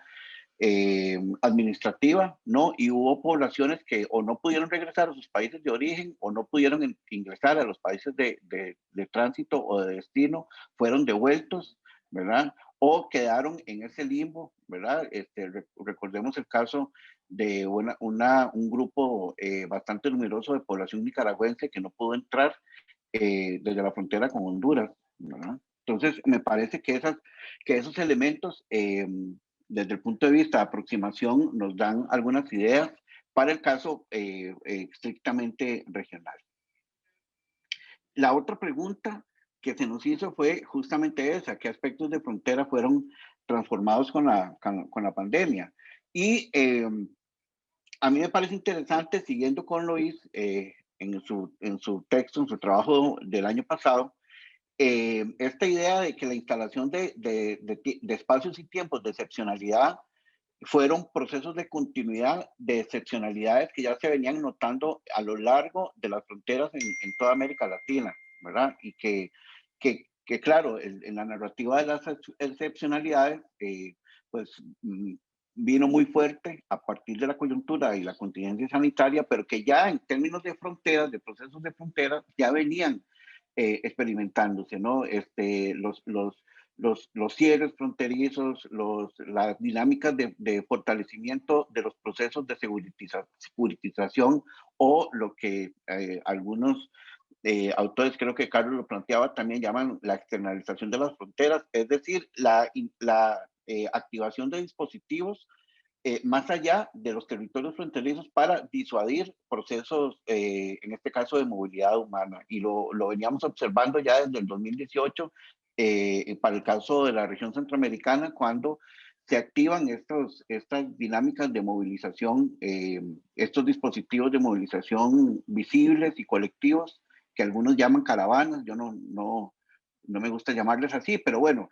S4: administrativa, ¿no? Y hubo poblaciones que o no pudieron regresar a sus países de origen o no pudieron ingresar a los países de tránsito o de destino, fueron devueltos, ¿verdad? O quedaron en ese limbo, ¿verdad? Recordemos el caso de un grupo bastante numeroso de población nicaragüense que no pudo entrar desde la frontera con Honduras, ¿verdad? Entonces, me parece que esos elementos, desde el punto de vista de aproximación, nos dan algunas ideas para el caso estrictamente regional. La otra pregunta que se nos hizo fue justamente esa: ¿qué aspectos de frontera fueron transformados con la pandemia? Y a mí me parece interesante, siguiendo con Luis, en su texto, en su trabajo del año pasado, esta idea de que la instalación de espacios y tiempos de excepcionalidad fueron procesos de continuidad de excepcionalidades que ya se venían notando a lo largo de las fronteras en toda América Latina, ¿verdad? Y que claro, en la narrativa de las excepcionalidades, pues vino muy fuerte a partir de la coyuntura y la contingencia sanitaria, pero que ya en términos de fronteras, de procesos de fronteras, ya venían experimentándose, ¿no? Los cierres fronterizos, las dinámicas de fortalecimiento de los procesos de securitización, o lo que algunos autores, creo que Carlos lo planteaba, también llaman la externalización de las fronteras, es decir, la activación de dispositivos más allá de los territorios fronterizos para disuadir procesos, en este caso de movilidad humana. Y lo veníamos observando ya desde el 2018 para el caso de la región centroamericana, cuando se activan estas dinámicas de movilización, estos dispositivos de movilización visibles y colectivos, que algunos llaman caravanas. Yo no me gusta llamarles así, pero bueno,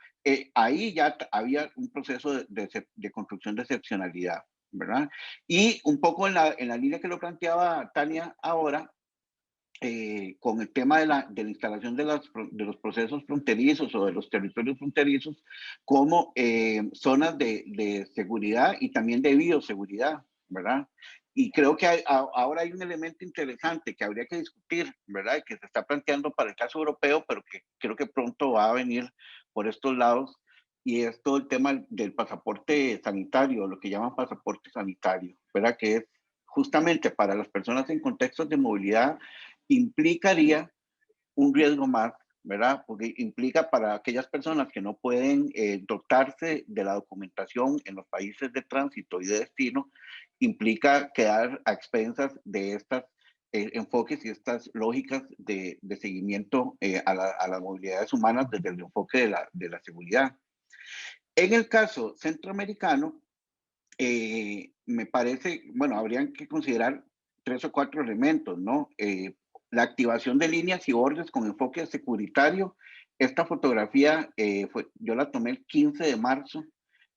S4: ahí ya había un proceso de construcción de excepcionalidad, ¿verdad? Y un poco en la línea que lo planteaba Tania ahora, con el tema de la instalación de los procesos fronterizos o de los territorios fronterizos como zonas de seguridad y también de bioseguridad, ¿verdad? Y creo que ahora hay un elemento interesante que habría que discutir, ¿verdad? Y que se está planteando para el caso europeo, pero que creo que pronto va a venir por estos lados, y es todo el tema del pasaporte sanitario, lo que llaman pasaporte sanitario, ¿verdad? Que es justamente para las personas en contextos de movilidad, implicaría un riesgo más, ¿verdad? Porque implica para aquellas personas que no pueden dotarse de la documentación en los países de tránsito y de destino, implica quedar a expensas de estas enfoques y estas lógicas de seguimiento a las movilidades humanas desde el enfoque de la seguridad. En el caso centroamericano, me parece, bueno, habrían que considerar 3 o 4 elementos, ¿no? La activación de líneas y bordes con enfoque securitario. Esta fotografía yo la tomé el 15 de marzo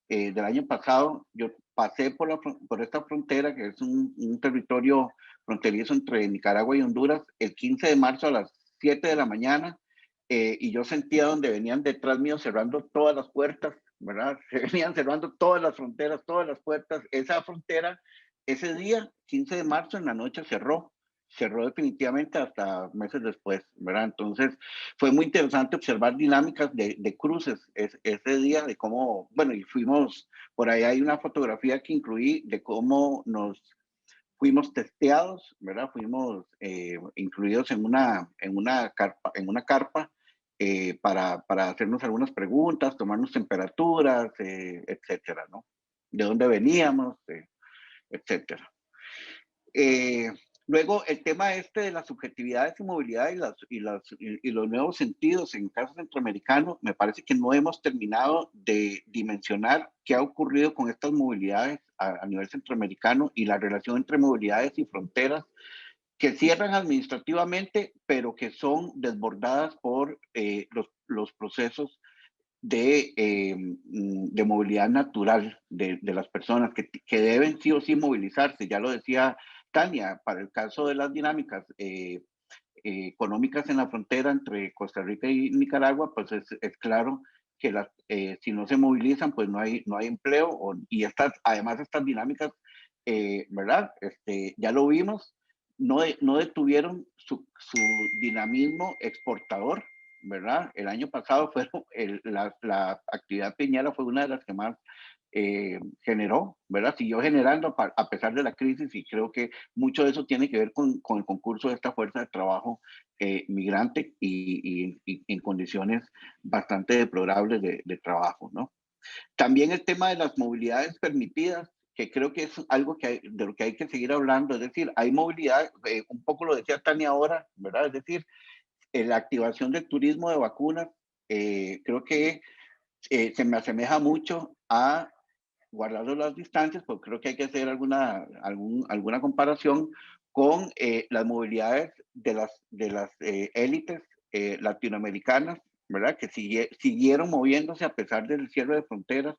S4: del año pasado. Yo pasé por esta frontera, que es un territorio fronterizo entre Nicaragua y Honduras, el 15 de marzo a las 7 de la mañana, y yo sentía donde venían detrás mío cerrando todas las puertas, ¿verdad? Se venían cerrando todas las fronteras, todas las puertas. Esa frontera, ese día, 15 de marzo, en la noche cerró definitivamente hasta meses después, ¿verdad? Entonces, fue muy interesante observar dinámicas de cruces ese día, de cómo, bueno, y fuimos, por ahí hay una fotografía que incluí de cómo nos fuimos testeados, ¿verdad? Fuimos incluidos en una carpa para hacernos algunas preguntas, tomarnos temperaturas, etcétera, ¿no? De dónde veníamos, etcétera. Luego, el tema de las subjetividades y movilidad y los nuevos sentidos en el caso centroamericano, me parece que no hemos terminado de dimensionar qué ha ocurrido con estas movilidades a nivel centroamericano y la relación entre movilidades y fronteras que cierran administrativamente, pero que son desbordadas por los procesos de movilidad natural de las personas que deben sí o sí movilizarse. Ya lo decía Tania, para el caso de las dinámicas económicas en la frontera entre Costa Rica y Nicaragua, pues es claro que si no se movilizan, pues no hay empleo. Y además estas dinámicas, ¿verdad? Ya lo vimos, no detuvieron su dinamismo exportador, ¿verdad? El año pasado la actividad peñera fue una de las que más generó, ¿verdad? Siguió generando a pesar de la crisis, y creo que mucho de eso tiene que ver con el concurso de esta fuerza de trabajo migrante y en condiciones bastante deplorables de trabajo, ¿no? También el tema de las movilidades permitidas, que creo que es algo de lo que hay que seguir hablando. Es decir, hay movilidad, un poco lo decía Tania ahora, ¿verdad? Es decir, la activación del turismo de vacunas, creo que se me asemeja mucho a guardando las distancias, porque creo que hay que hacer alguna comparación con las movilidades de las élites latinoamericanas, ¿verdad? Que siguieron moviéndose a pesar del cierre de fronteras,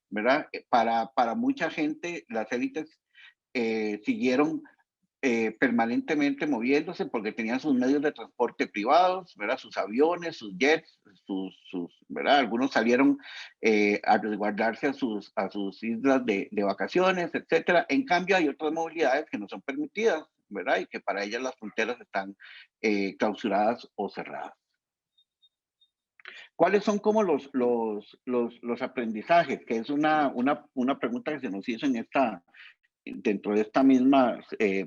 S4: ¿verdad? Para mucha gente, las élites siguieron permanentemente moviéndose porque tenían sus medios de transporte privados, ¿verdad? Sus aviones, sus jets, ¿verdad? Algunos salieron a resguardarse a sus islas de vacaciones, etcétera. En cambio, hay otras movilidades que no son permitidas, ¿verdad? Y que para ellas las fronteras están clausuradas o cerradas. ¿Cuáles son como los aprendizajes? Que es una pregunta que se nos hizo dentro de esta misma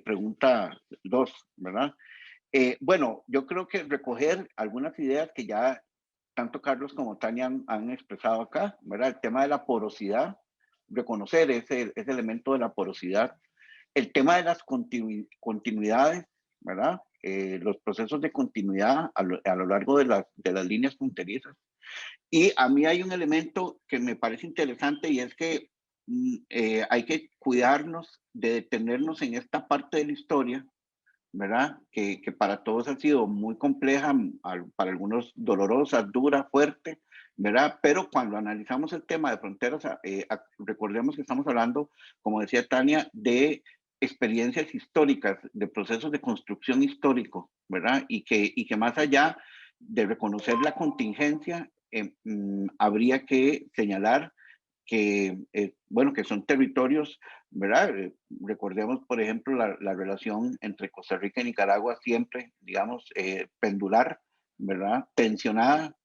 S4: pregunta 2, ¿verdad? Bueno, yo creo que recoger algunas ideas que ya tanto Carlos como Tania han expresado acá, ¿verdad? El tema de la porosidad, reconocer ese elemento de la porosidad, el tema de las continuidades, ¿verdad? Los procesos de continuidad a lo largo de las líneas fronterizas. Y a mí hay un elemento que me parece interesante, y es que hay que cuidarnos de detenernos en esta parte de la historia, ¿verdad? Que para todos ha sido muy compleja, para algunos dolorosa, dura, fuerte, ¿verdad? Pero cuando analizamos el tema de fronteras, recordemos que estamos hablando, como decía Tania, de experiencias históricas, de procesos de construcción histórico, ¿verdad? Y que más allá de reconocer la contingencia, habría que señalar bueno, que son territorios, ¿verdad? Recordemos, por ejemplo, la relación entre Costa Rica y Nicaragua siempre, digamos, pendular, ¿verdad? Tensionada,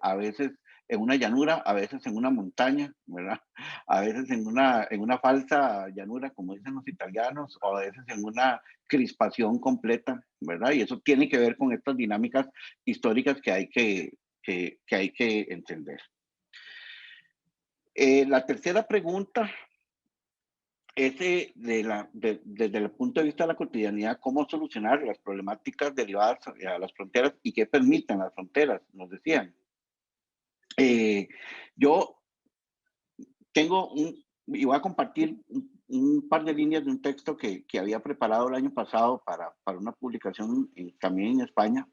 S4: a veces en una llanura, a veces en una montaña, ¿verdad? A veces en una falsa llanura, como dicen los italianos, o a veces en una crispación completa, ¿verdad? Y eso tiene que ver con estas dinámicas históricas que hay que entender. La tercera pregunta es desde el punto de vista de la cotidianidad, cómo solucionar las problemáticas derivadas a las fronteras y qué permiten las fronteras, nos decían. Yo tengo y voy a compartir un par de líneas de un texto que había preparado el año pasado para una publicación también en España,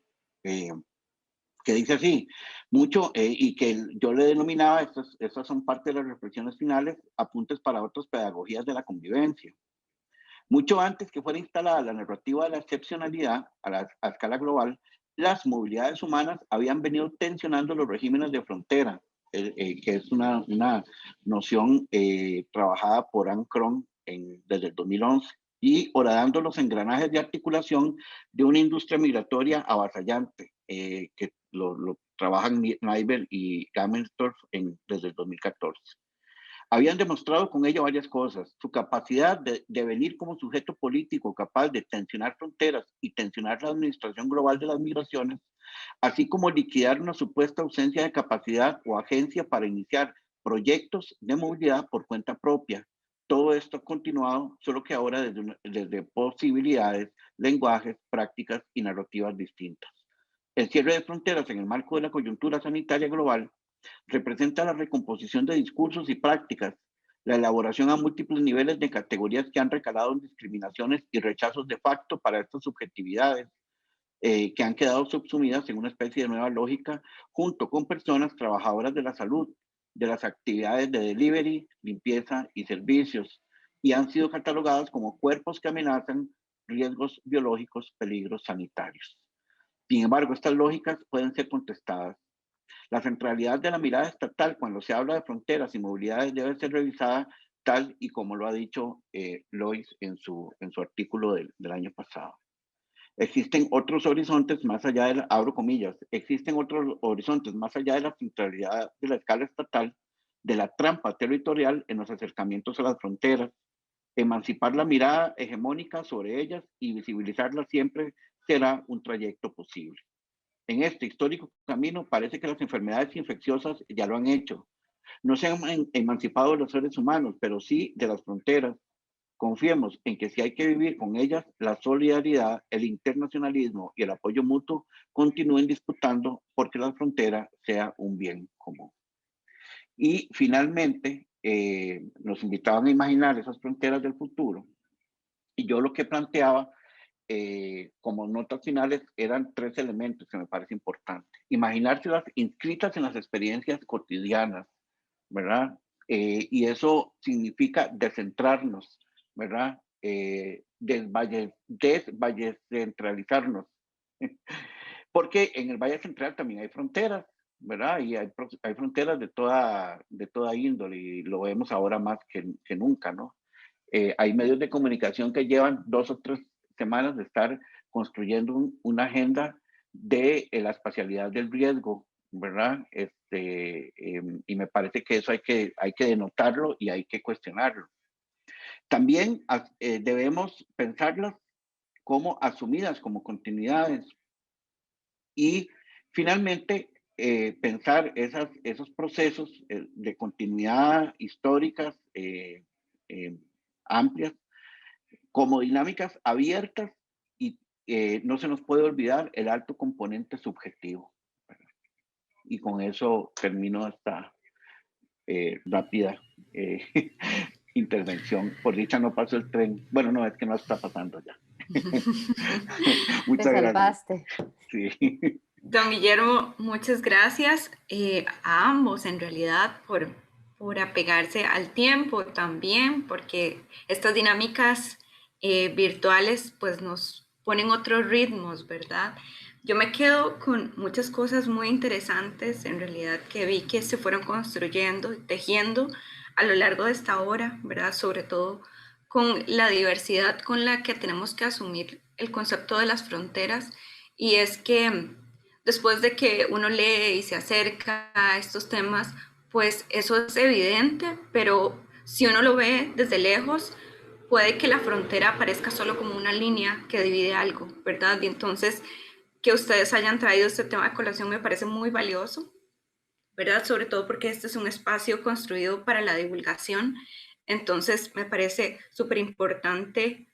S4: que dice así, y que yo le denominaba, estas son parte de las reflexiones finales, apuntes para otras pedagogías de la convivencia. Mucho antes que fuera instalada la narrativa de la excepcionalidad a escala global, las movilidades humanas habían venido tensionando los regímenes de frontera, que es una noción trabajada por Anne Cron desde el 2011, y horadando los engranajes de articulación de una industria migratoria avasallante, que lo trabajan Neiber y Gamenstorff desde el 2014. Habían demostrado con ello varias cosas: su capacidad de venir como sujeto político capaz de tensionar fronteras y tensionar la administración global de las migraciones, así como liquidar una supuesta ausencia de capacidad o agencia para iniciar proyectos de movilidad por cuenta propia. Todo esto ha continuado, solo que ahora desde posibilidades, lenguajes, prácticas y narrativas distintas. El cierre de fronteras en el marco de la coyuntura sanitaria global representa la recomposición de discursos y prácticas, la elaboración a múltiples niveles de categorías que han recalado en discriminaciones y rechazos de facto para estas subjetividades, que han quedado subsumidas en una especie de nueva lógica, junto con personas trabajadoras de la salud, de las actividades de delivery, limpieza y servicios, y han sido catalogadas como cuerpos que amenazan riesgos biológicos, peligros sanitarios. Sin embargo, estas lógicas pueden ser contestadas. La centralidad de la mirada estatal cuando se habla de fronteras y movilidades debe ser revisada tal y como lo ha dicho Lois en su artículo del año pasado. Existen otros horizontes más allá de abro comillas, existen otros horizontes más allá de la centralidad de la escala estatal, de la trampa territorial en los acercamientos a las fronteras. Emancipar la mirada hegemónica sobre ellas y visibilizarlas siempre será un trayecto posible. En este histórico camino parece que las enfermedades infecciosas ya lo han hecho. No se han emancipado de los seres humanos, pero sí de las fronteras. Confiemos en que si hay que vivir con ellas, la solidaridad, el internacionalismo y el apoyo mutuo continúen disputando porque la frontera sea un bien común. Y finalmente, nos invitaban a imaginar esas fronteras del futuro. Y yo lo que planteaba como notas finales eran 3 elementos que me parece importante. Imaginárselas inscritas en las experiencias cotidianas, ¿verdad? Y eso significa descentrarnos, ¿verdad? Descentralizarnos. Porque en el Valle Central también hay fronteras, ¿verdad? Y hay fronteras de toda índole, y lo vemos ahora más que nunca, ¿no? Hay medios de comunicación que llevan 2 o 3 semanas de estar construyendo una agenda de la espacialidad del riesgo, ¿verdad? Y me parece que eso hay que denotarlo y hay que cuestionarlo. También debemos pensarlas como asumidas como continuidades. Y finalmente, pensar esos procesos de continuidad históricas amplias como dinámicas abiertas, y no se nos puede olvidar el alto componente subjetivo. Y con eso termino esta rápida intervención. Por dicha no pasó el tren. Bueno, no, es que no está pasando ya. Muchas gracias.
S3: Te salvaste.
S4: Sí.
S1: Don Guillermo, muchas gracias a ambos en realidad por apegarse al tiempo también, porque estas dinámicas virtuales pues nos ponen otros ritmos, ¿verdad? Yo me quedo con muchas cosas muy interesantes, en realidad, que vi que se fueron construyendo y tejiendo a lo largo de esta hora, ¿verdad? Sobre todo con la diversidad con la que tenemos que asumir el concepto de las fronteras. Y es que después de que uno lee y se acerca a estos temas, pues eso es evidente, pero si uno lo ve desde lejos, puede que la frontera parezca solo como una línea que divide algo, ¿verdad? Y entonces que ustedes hayan traído este tema de colación me parece muy valioso, ¿verdad? Sobre todo porque este es un espacio construido para la divulgación. Entonces me parece súper importante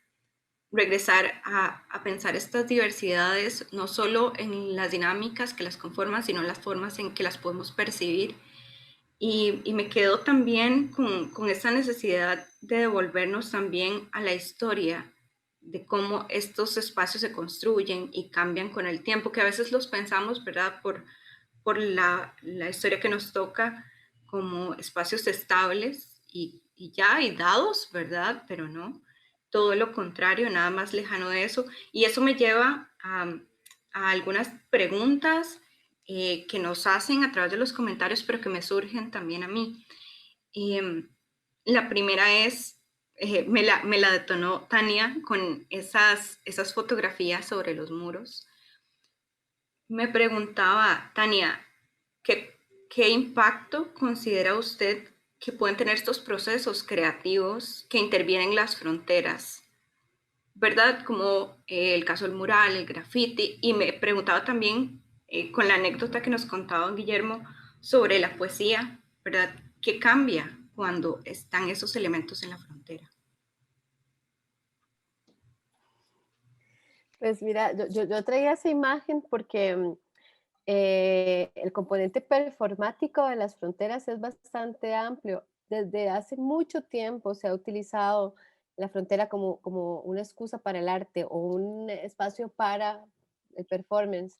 S1: regresar a pensar estas diversidades, no solo en las dinámicas que las conforman, sino en las formas en que las podemos percibir. Y me quedo también con esa necesidad de devolvernos también a la historia, de cómo estos espacios se construyen y cambian con el tiempo, que a veces los pensamos, ¿verdad? Por la historia que nos toca como espacios estables y ya, y dados, ¿verdad? Pero no, todo lo contrario, nada más lejano de eso. Y eso me lleva a algunas preguntas que nos hacen a través de los comentarios, pero que me surgen también a mí. La primera es, me la detonó Tania con esas fotografías sobre los muros. Me preguntaba, Tania, ¿qué impacto considera usted que pueden tener estos procesos creativos que intervienen las fronteras? ¿Verdad? Como el caso del mural, el graffiti, y me preguntaba también con la anécdota que nos contaba Guillermo sobre la poesía, ¿verdad? ¿Qué cambia cuando están esos elementos en la frontera?
S3: Pues mira, yo traía esa imagen porque el componente performático de las fronteras es bastante amplio. Desde hace mucho tiempo se ha utilizado la frontera como una excusa para el arte o un espacio para el performance.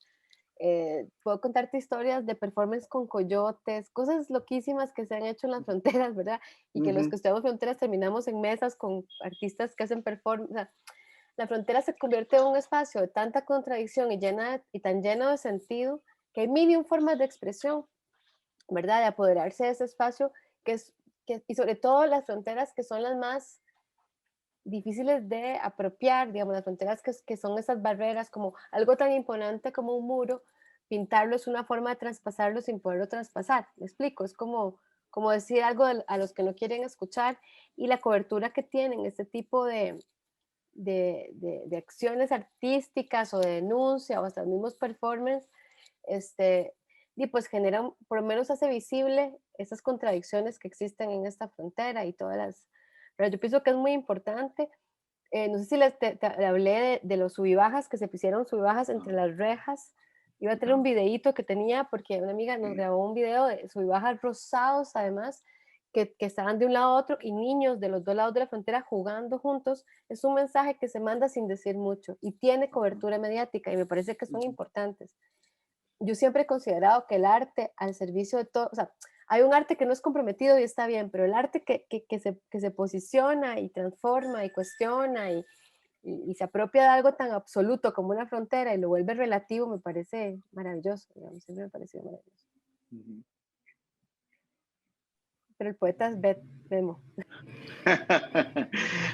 S3: Puedo contarte historias de performance con coyotes, cosas loquísimas que se han hecho en las fronteras, ¿verdad? Y que los que estudiamos fronteras terminamos en mesas con artistas que hacen performance. O sea, la frontera se convierte en un espacio de tanta contradicción y tan lleno de sentido que hay mil y un formas de expresión, ¿verdad? De apoderarse de ese espacio y sobre todo las fronteras que son las más difíciles de apropiar, digamos, las fronteras que son esas barreras, como algo tan imponente como un muro, pintarlo es una forma de traspasarlo sin poderlo traspasar. ¿Me explico? Es como decir algo a los que no quieren escuchar, y la cobertura que tienen este tipo de acciones artísticas o de denuncia o hasta los mismos performance, y pues generan, por lo menos hace visible esas contradicciones que existen en esta frontera y todas las... Pero yo pienso que es muy importante. No sé si te hablé de los subibajas, que se pusieron subibajas entre las rejas. Iba a tener un videíto que tenía porque una amiga nos grabó un video de subibajas rosados, además, que estaban de un lado a otro, y niños de los dos lados de la frontera jugando juntos. Es un mensaje que se manda sin decir mucho y tiene cobertura mediática, y me parece que son importantes. Yo siempre he considerado que el arte al servicio de todo, o sea, hay un arte que no es comprometido y está bien, pero el arte que se posiciona y transforma y cuestiona y se apropia de algo tan absoluto como una frontera y lo vuelve relativo, me parece maravilloso, digamos, siempre me ha parecido maravilloso. Pero el poeta es Memo.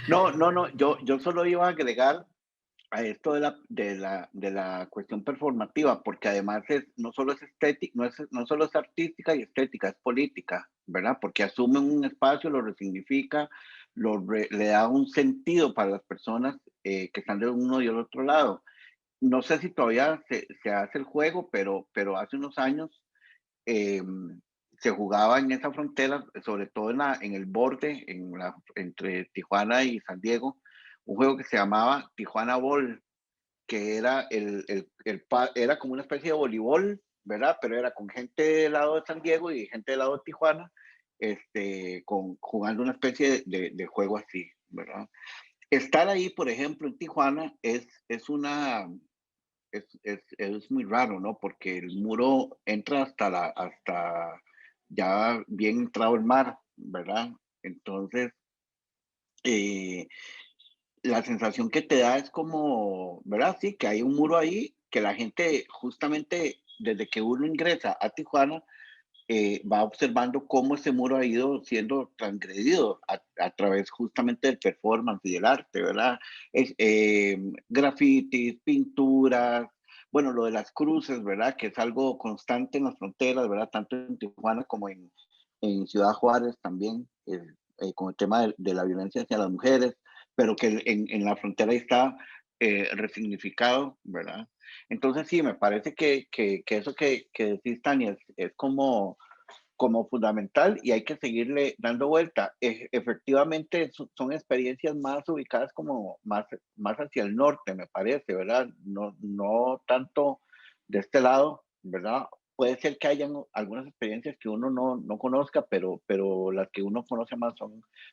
S4: No, yo solo iba a agregar a esto de la cuestión performativa, porque además no solo es estética, no solo es artística y estética, es política, ¿verdad? Porque asume un espacio, lo resignifica, le da un sentido para las personas que están de uno y del otro lado. No sé si todavía se hace el juego, pero hace unos años eh, se jugaba en esa frontera, sobre todo en el borde, entre Tijuana y San Diego, un juego que se llamaba Tijuana Ball, que era, era como una especie de voleibol, ¿verdad? Pero era con gente del lado de San Diego y gente del lado de Tijuana, jugando una especie de juego así, ¿verdad? Estar ahí, por ejemplo, en Tijuana es muy raro, ¿no? Porque el muro entra hasta ya bien entrado el mar, ¿verdad? Entonces, la sensación que te da es como, ¿verdad? Sí, que hay un muro ahí que la gente justamente desde que uno ingresa a Tijuana, va observando cómo ese muro ha ido siendo transgredido a través justamente del performance y del arte, ¿verdad? Grafitis, pinturas, bueno, lo de las cruces, ¿verdad? Que es algo constante en las fronteras, ¿verdad? Tanto en Tijuana como en Ciudad Juárez también, con el tema de la violencia hacia las mujeres, pero que en la frontera está resignificado, ¿verdad? Entonces sí, me parece que eso que decís, Tania, es como fundamental y hay que seguirle dando vuelta. Efectivamente, son experiencias más ubicadas como más hacia el norte, me parece, ¿verdad? No tanto de este lado, ¿verdad? Puede ser que hayan algunas experiencias que uno no conozca, pero las que uno conoce más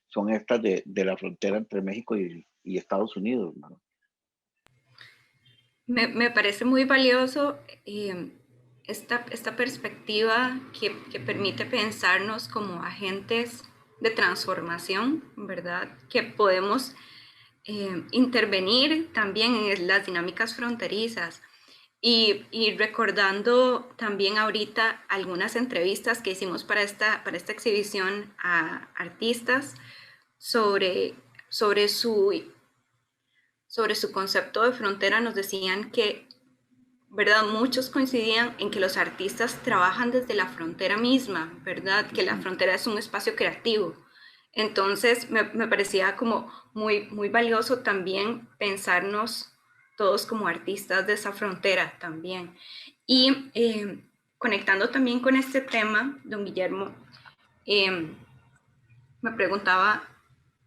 S4: son estas de la frontera entre México y Estados Unidos, ¿no?
S1: Me parece muy valioso esta perspectiva que permite pensarnos como agentes de transformación, ¿verdad? Que podemos intervenir también en las dinámicas fronterizas. Y recordando también ahorita algunas entrevistas que hicimos para esta exhibición a artistas sobre, sobre su sobre su concepto de frontera, nos decían que, ¿verdad? Muchos coincidían en que los artistas trabajan desde la frontera misma, ¿verdad? Que la frontera es un espacio creativo. Entonces, me parecía como muy valioso también pensarnos todos como artistas de esa frontera también. Y conectando también con este tema, don Guillermo, eh, me preguntaba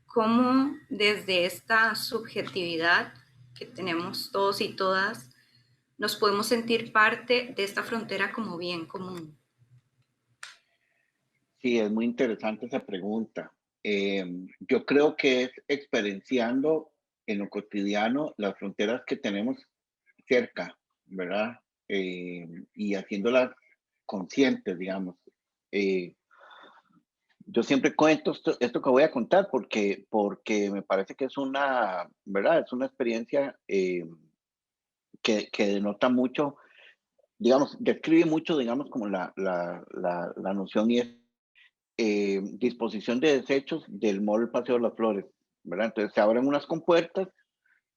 S1: cómo desde esta subjetividad que tenemos todos y todas, nos podemos sentir parte de esta frontera como bien común.
S4: Sí, es muy interesante esa pregunta. Yo creo que es experienciando en lo cotidiano las fronteras que tenemos cerca, ¿verdad? Y haciéndolas conscientes, digamos. Eh, yo siempre cuento esto que voy a contar porque me parece que es una, ¿verdad? Es una experiencia que denota mucho, digamos, describe mucho, digamos, como la noción y es disposición de desechos del Mall Paseo de las Flores, ¿verdad? Entonces se abren unas compuertas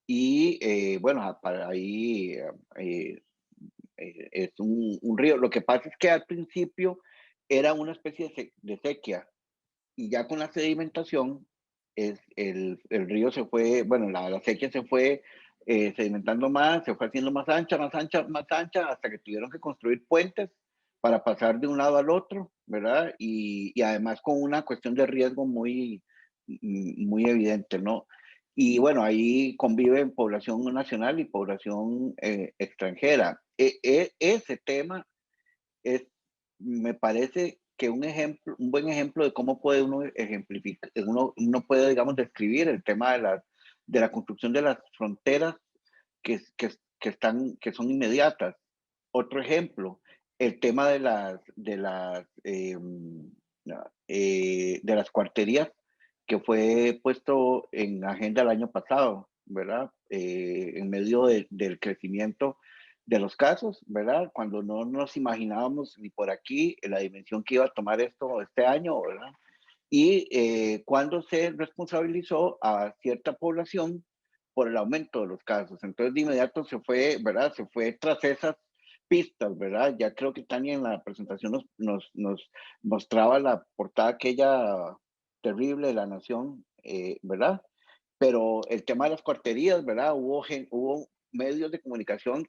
S4: y, bueno, para ahí es un río. Lo que pasa es que al principio era una especie de sequía y ya con la sedimentación el río se fue, bueno, la sequía se fue sedimentando más, se fue haciendo más ancha, más ancha, más ancha, hasta que tuvieron que construir puentes para pasar de un lado al otro, ¿verdad? Y además con una cuestión de riesgo muy evidente, ¿no? Y bueno, ahí conviven población nacional y población extranjera. Ese tema es, me parece que un buen ejemplo de cómo puede uno ejemplificar, uno puede, digamos, describir el tema de la construcción de las fronteras que son inmediatas. Otro ejemplo, el tema de las cuarterías que fue puesto en agenda el año pasado, ¿verdad? En medio del crecimiento de los casos, ¿verdad? Cuando no nos imaginábamos ni por aquí la dimensión que iba a tomar esto este año, ¿verdad? Y cuando se responsabilizó a cierta población por el aumento de los casos. Entonces de inmediato se fue, ¿verdad? Se fue tras esas pistas, ¿verdad? Ya creo que Tania en la presentación nos mostraba la portada aquella terrible de La Nación, ¿verdad? Pero el tema de las cuarterías, ¿verdad? Hubo medios de comunicación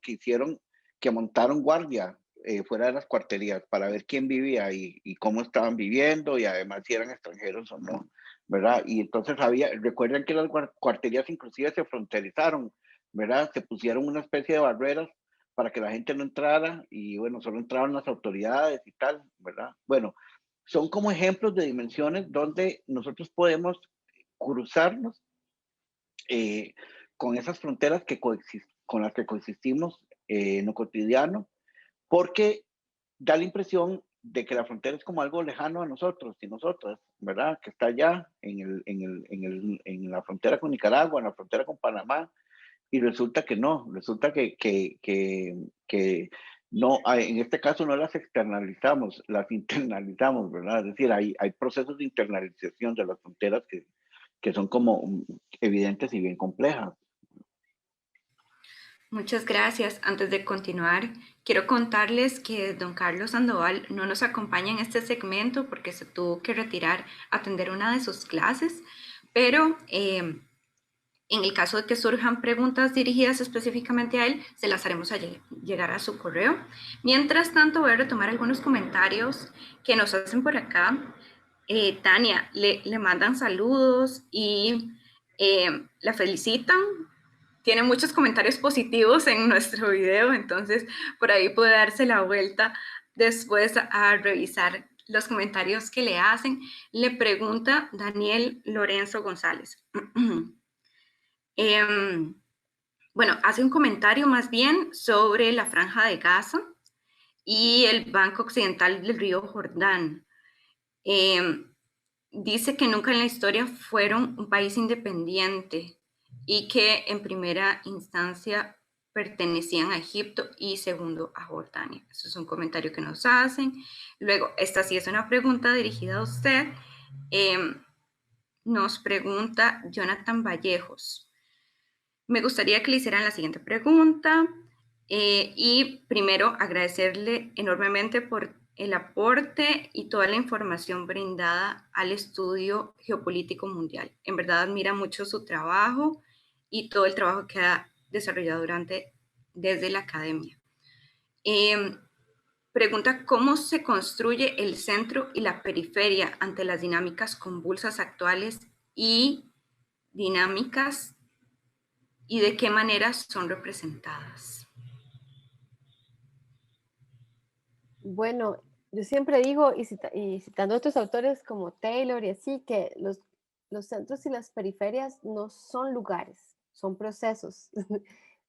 S4: que montaron guardia fuera de las cuarterías para ver quién vivía y cómo estaban viviendo y además si eran extranjeros o no, ¿verdad? Y entonces recuerden que las cuarterías inclusive se fronterizaron, ¿verdad? Se pusieron una especie de barreras para que la gente no entrara y bueno, solo entraban las autoridades y tal, ¿verdad? Bueno, son como ejemplos de dimensiones donde nosotros podemos cruzarnos eh, con esas fronteras con las que coexistimos en lo cotidiano, porque da la impresión de que la frontera es como algo lejano a nosotros y nosotras, ¿verdad? Que está allá en la frontera con Nicaragua, en la frontera con Panamá, y resulta que no, resulta que no, en este caso no las externalizamos, las internalizamos, ¿verdad? Es decir, hay procesos de internalización de las fronteras que son como evidentes y bien complejas.
S1: Muchas gracias. Antes de continuar, quiero contarles que don Carlos Sandoval no nos acompaña en este segmento porque se tuvo que retirar a atender una de sus clases, pero en el caso de que surjan preguntas dirigidas específicamente a él, se las haremos llegar a su correo. Mientras tanto, voy a retomar algunos comentarios que nos hacen por acá. Tania, le mandan saludos y la felicitan. Tiene muchos comentarios positivos en nuestro video, entonces por ahí puede darse la vuelta después a revisar los comentarios que le hacen. Le pregunta Daniel Lorenzo González. Bueno, hace un comentario más bien sobre la Franja de Gaza y el Banco Occidental del Río Jordán. Dice que nunca en la historia fueron un país independiente y que en primera instancia pertenecían a Egipto y segundo a Jordania. Eso es un comentario que nos hacen. Luego, esta sí es una pregunta dirigida a usted. Nos pregunta Jonathan Vallejos. Me gustaría que le hicieran la siguiente pregunta y primero agradecerle enormemente por el aporte y toda la información brindada al estudio geopolítico mundial. En verdad admira mucho su trabajo y todo el trabajo que ha desarrollado desde la academia. Pregunta cómo se construye el centro y la periferia ante las dinámicas convulsas actuales y dinámicas y de qué manera son representadas.
S3: Bueno, yo siempre digo, y citando a otros autores como Taylor y así, que los centros y las periferias no son lugares, son procesos,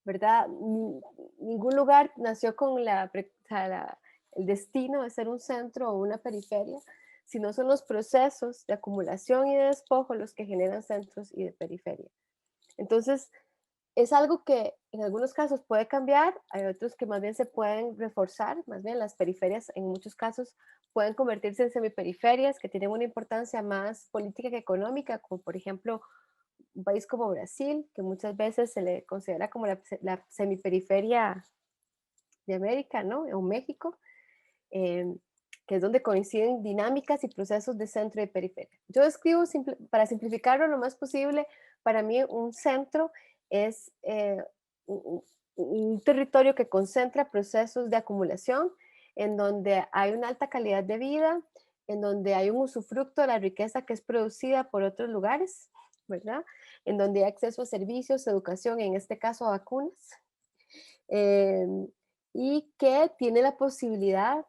S3: ¿verdad? Ningún lugar nació con el destino de ser un centro o una periferia, sino son los procesos de acumulación y de despojo los que generan centros y de periferia. Entonces, es algo que en algunos casos puede cambiar, hay otros que más bien se pueden reforzar, más bien las periferias en muchos casos pueden convertirse en semiperiferias que tienen una importancia más política que económica, como por ejemplo un país como Brasil, que muchas veces se le considera como la semiperiferia de América, ¿no? O México, que es donde coinciden dinámicas y procesos de centro y periferia. Yo describo, para simplificarlo lo más posible, para mí un centro es un territorio que concentra procesos de acumulación en donde hay una alta calidad de vida, en donde hay un usufructo de la riqueza que es producida por otros lugares, ¿verdad? En donde hay acceso a servicios, educación, en este caso a vacunas, y que tiene la posibilidad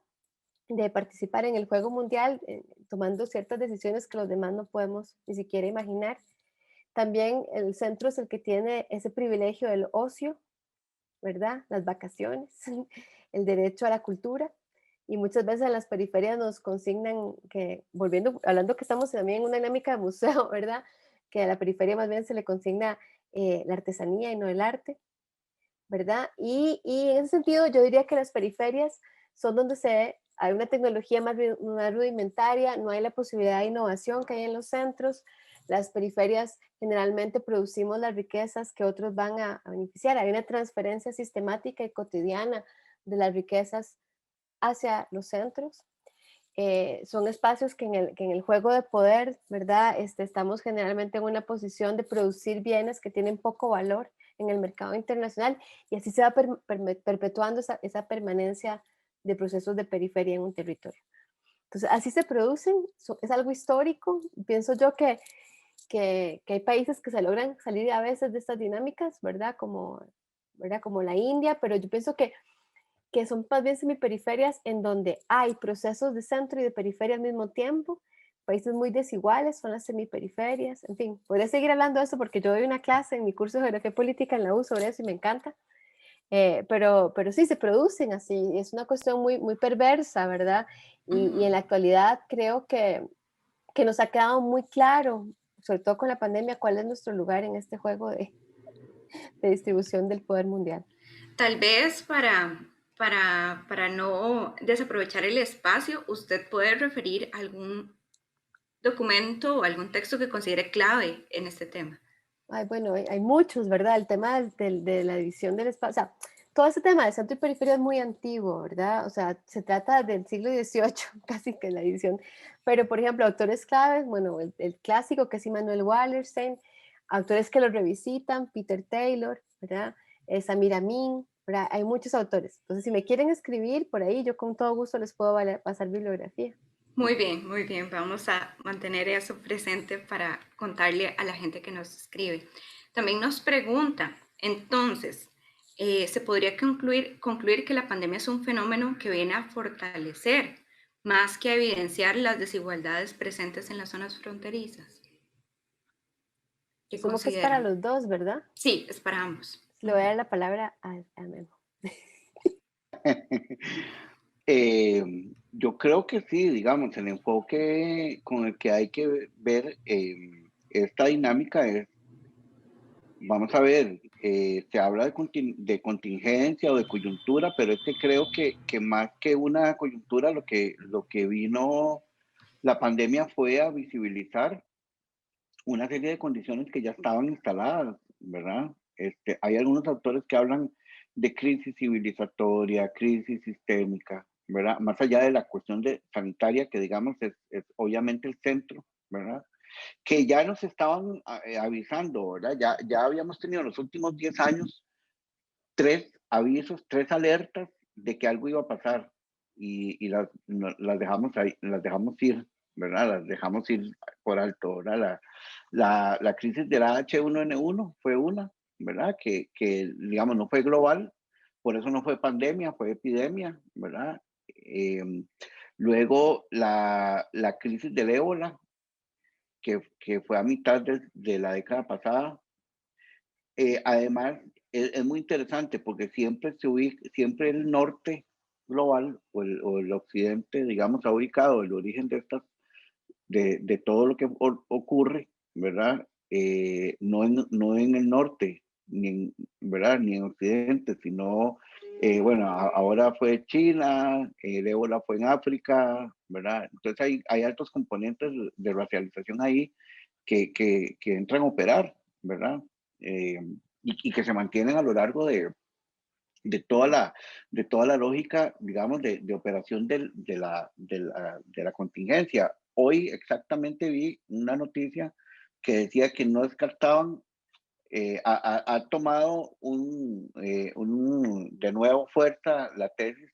S3: de participar en el juego mundial, tomando ciertas decisiones que los demás no podemos ni siquiera imaginar. También el centro es el que tiene ese privilegio del ocio, ¿verdad? Las vacaciones, el derecho a la cultura. Y muchas veces en las periferias nos consignan que, hablando que estamos también en una dinámica de museo, ¿verdad? Que a la periferia más bien se le consigna la artesanía y no el arte, ¿verdad? Y en ese sentido yo diría que las periferias son donde hay una tecnología más rudimentaria, no hay la posibilidad de innovación que hay en los centros. Las periferias generalmente producimos las riquezas que otros van a beneficiar. Hay una transferencia sistemática y cotidiana de las riquezas hacia los centros. Son espacios que en el juego de poder, ¿verdad? Estamos generalmente en una posición de producir bienes que tienen poco valor en el mercado internacional y así se va perpetuando esa permanencia de procesos de periferia en un territorio. Entonces, así se producen, es algo histórico. Pienso yo que hay países que se logran salir a veces de estas dinámicas, ¿verdad? Como la India, pero yo pienso que son más bien semiperiferias en donde hay procesos de centro y de periferia al mismo tiempo. Países muy desiguales son las semiperiferias. En fin, podría seguir hablando de eso porque yo doy una clase en mi curso de Geografía Política en la U sobre eso y me encanta. Pero sí, se producen así. Es una cuestión muy, muy perversa, ¿verdad? Y en la actualidad creo que nos ha quedado muy claro, sobre todo con la pandemia, cuál es nuestro lugar en este juego de distribución del poder mundial.
S1: Tal vez para no desaprovechar el espacio, usted puede referir a algún documento o algún texto que considere clave en este tema.
S3: Ay, bueno, hay muchos, ¿verdad? El tema de la división del espacio, o sea, todo ese tema de centro y periferia es muy antiguo, ¿verdad? O sea, se trata del siglo XVIII, casi que la división. Pero, por ejemplo, autores claves, bueno, el clásico que es Immanuel Wallerstein, autores que lo revisitan, Peter Taylor, ¿verdad? Samir Amin, ¿verdad? Hay muchos autores. Entonces, si me quieren escribir por ahí, yo con todo gusto les puedo pasar bibliografía.
S1: Muy bien, muy bien. Vamos a mantener eso presente para contarle a la gente que nos escribe. También nos pregunta, entonces, ¿se podría concluir que la pandemia es un fenómeno que viene a fortalecer más que a evidenciar las desigualdades presentes en las zonas fronterizas? ¿Qué
S3: Sumo que es para
S1: consideran?
S3: los dos, ¿verdad?
S1: Sí, es para ambos.
S3: Le voy a dar la palabra a Memo.
S4: Yo creo que sí, digamos, el enfoque con el que hay que ver esta dinámica es, vamos a ver, se habla de contingencia o de coyuntura, pero es que creo que más que una coyuntura, lo que vino la pandemia fue a visibilizar una serie de condiciones que ya estaban instaladas, ¿verdad? Hay algunos autores que hablan de crisis civilizatoria, crisis sistémica, ¿verdad? Más allá de la cuestión sanitaria, que digamos es obviamente el centro, ¿verdad? Que ya nos estaban avisando, ¿verdad? Ya habíamos tenido en los últimos 10 años 3 avisos, 3 alertas de que algo iba a pasar y las dejamos ahí, las dejamos ir, ¿verdad? Las dejamos ir por alto, ¿verdad? La crisis de la H1N1 fue una, ¿verdad? Que digamos no fue global, por eso no fue pandemia, fue epidemia, ¿verdad? Luego la crisis del ébola, que fue a mitad de la década pasada. Además, es muy interesante porque siempre el norte global o el occidente, digamos, ha ubicado el origen de todo lo que ocurre, ¿verdad? No en el norte, ¿verdad? Ni en occidente, sino, bueno, ahora fue China, el ébola fue en África, ¿verdad? Entonces hay altos componentes de racialización ahí que entran a operar, ¿verdad? Eh, y que se mantienen a lo largo de toda la lógica, digamos, de operación de la contingencia. Hoy exactamente vi una noticia que decía que no descartaban, ha tomado de nuevo fuerza la tesis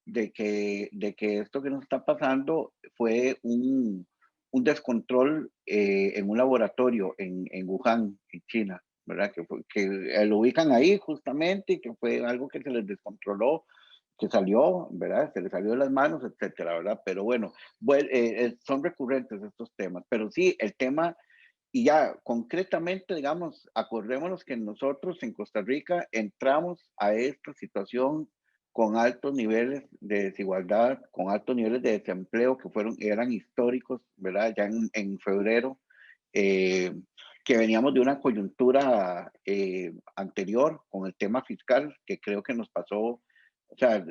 S4: de que esto que nos está pasando fue un descontrol en un laboratorio en Wuhan, en China, ¿verdad? Que lo ubican ahí justamente y que fue algo que se les descontroló, que salió, ¿verdad? Se les salió de las manos, etcétera, ¿verdad? Pero bueno, son recurrentes estos temas. Pero sí, el tema, y ya concretamente, digamos, acordémonos que nosotros en Costa Rica entramos a esta situación con altos niveles de desigualdad, con altos niveles de desempleo que eran históricos, ¿verdad? Ya en febrero, eh, que veníamos de una coyuntura anterior con el tema fiscal, que creo que nos pasó, o sea,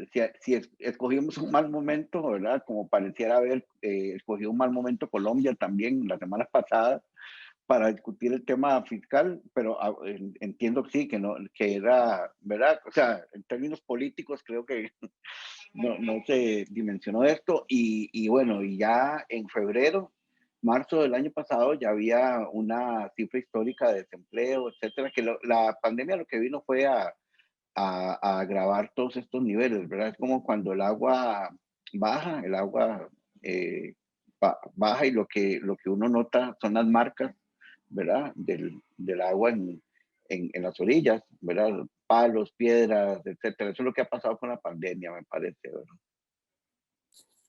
S4: si escogimos un mal momento, ¿verdad? Como pareciera haber escogido un mal momento Colombia también la semana pasada para discutir el tema fiscal, pero entiendo que sí, que no, que era, ¿verdad? O sea, en términos políticos creo que no se dimensionó esto y bueno, y ya en febrero, marzo del año pasado ya había una cifra histórica de desempleo, etcétera, que la pandemia lo que vino fue a agravar todos estos niveles, ¿verdad? Es como cuando el agua baja, eh, baja y lo que uno nota son las marcas, ¿verdad? Del agua en las orillas, ¿verdad? Palos, piedras, etcétera. Eso es lo que ha pasado con la pandemia, me parece, ¿verdad?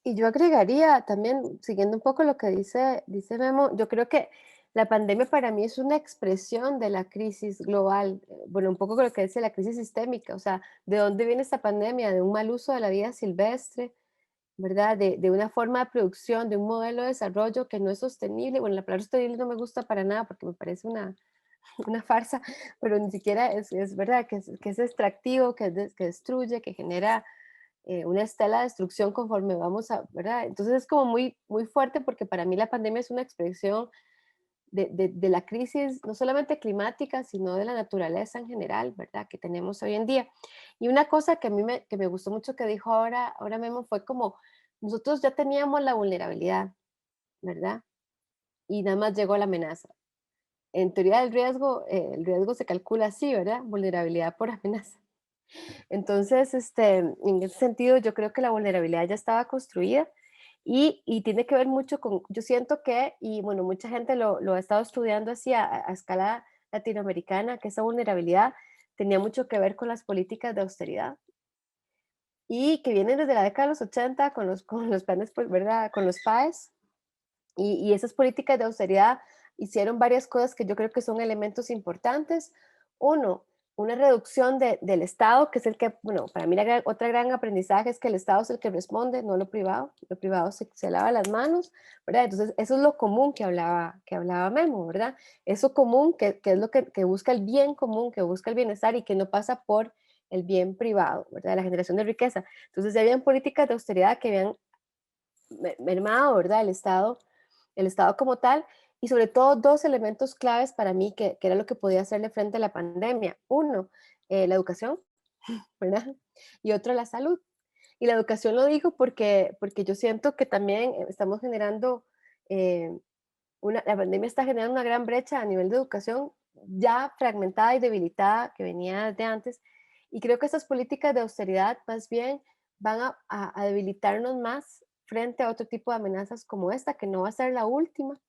S3: Y yo agregaría también, siguiendo un poco lo que dice Memo, yo creo que la pandemia para mí es una expresión de la crisis global, bueno, un poco con lo que dice la crisis sistémica, o sea, ¿de dónde viene esta pandemia? De un mal uso de la vida silvestre, ¿verdad? De una forma de producción, de un modelo de desarrollo que no es sostenible. Bueno, la palabra sostenible no me gusta para nada porque me parece una farsa, pero ni siquiera es verdad, que es extractivo, que destruye, que genera una estela de destrucción conforme vamos a, ¿verdad? Entonces es como muy, muy fuerte porque para mí la pandemia es una expresión de la crisis, no solamente climática, sino de la naturaleza en general, ¿verdad? Que tenemos hoy en día. Y una cosa que a mí que me gustó mucho que dijo ahora Memo fue como, nosotros ya teníamos la vulnerabilidad, ¿verdad? Y nada más llegó la amenaza. En teoría del riesgo, el riesgo se calcula así, ¿verdad? Vulnerabilidad por amenaza. Entonces, en ese sentido, yo creo que la vulnerabilidad ya estaba construida y tiene que ver mucho con, yo siento que, y bueno, mucha gente lo ha estado estudiando así a escala latinoamericana, que esa vulnerabilidad tenía mucho que ver con las políticas de austeridad y que vienen desde la década de los 80 con los planes, pues, ¿verdad? Con los PAES y esas políticas de austeridad hicieron varias cosas que yo creo que son elementos importantes. Uno, una reducción del Estado, que es el que, bueno, para mí otra gran aprendizaje es que el Estado es el que responde, no lo privado se lava las manos, ¿verdad? Entonces, eso es lo común que hablaba Memo, ¿verdad? Eso común, que es lo que busca el bien común, que busca el bienestar y que no pasa por el bien privado, ¿verdad? La generación de riqueza. Entonces, habían políticas de austeridad que habían mermado, ¿verdad? El Estado como tal, y sobre todo dos elementos claves para mí que era lo que podía hacerle frente a la pandemia. Uno, la educación, ¿verdad? Y otro, la salud. Y la educación lo digo porque yo siento que también estamos generando, eh, la pandemia está generando una gran brecha a nivel de educación ya fragmentada y debilitada que venía desde antes. Y creo que estas políticas de austeridad más bien van a debilitarnos más frente a otro tipo de amenazas como esta, que no va a ser la última,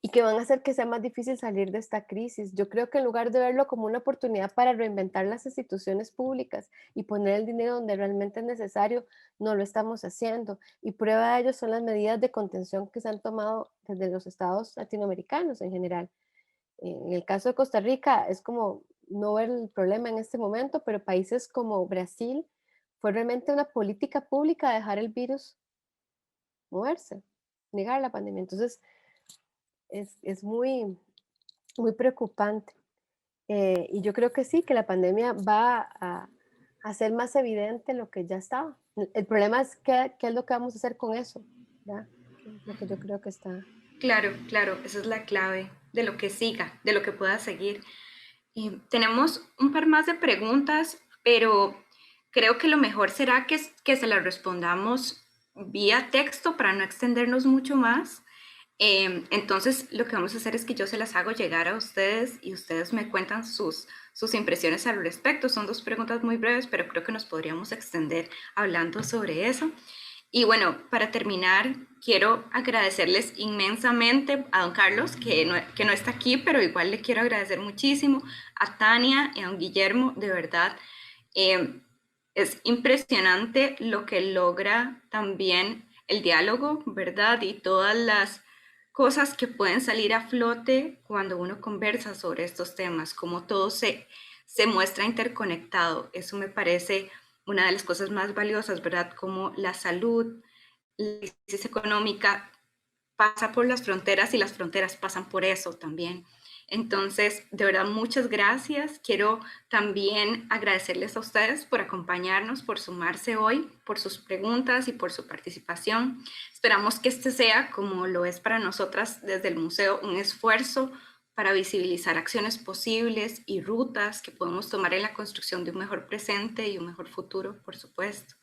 S3: y que van a hacer que sea más difícil salir de esta crisis. Yo creo que en lugar de verlo como una oportunidad para reinventar las instituciones públicas y poner el dinero donde realmente es necesario, no lo estamos haciendo. Y prueba de ello son las medidas de contención que se han tomado desde los estados latinoamericanos en general. En el caso de Costa Rica es como no ver el problema en este momento, pero países como Brasil fue realmente una política pública de dejar el virus moverse, negar la pandemia. Entonces es muy, muy preocupante. Y yo creo que sí, que la pandemia va a hacer más evidente lo que ya estaba. El problema es qué es lo que vamos a hacer con eso, ¿verdad? Que es lo que yo creo que está.
S1: Claro, claro, esa es la clave de lo que siga, de lo que pueda seguir. Tenemos un par más de preguntas, pero creo que lo mejor será que se las respondamos vía texto para no extendernos mucho más. Entonces, lo que vamos a hacer es que yo se las hago llegar a ustedes y ustedes me cuentan sus impresiones al respecto. Son dos preguntas muy breves, pero creo que nos podríamos extender hablando sobre eso. Y bueno, para terminar, quiero agradecerles inmensamente a don Carlos, que no está aquí, pero igual le quiero agradecer muchísimo, a Tania y a don Guillermo, de verdad. Es impresionante lo que logra también el diálogo, ¿verdad? Y todas las cosas que pueden salir a flote cuando uno conversa sobre estos temas, como todo se muestra interconectado. Eso me parece una de las cosas más valiosas, ¿verdad? Como la salud, la crisis económica pasa por las fronteras y las fronteras pasan por eso también. Entonces, de verdad, muchas gracias. Quiero también agradecerles a ustedes por acompañarnos, por sumarse hoy, por sus preguntas y por su participación. Esperamos que este sea, como lo es para nosotras desde el museo, un esfuerzo para visibilizar acciones posibles y rutas que podemos tomar en la construcción de un mejor presente y un mejor futuro, por supuesto.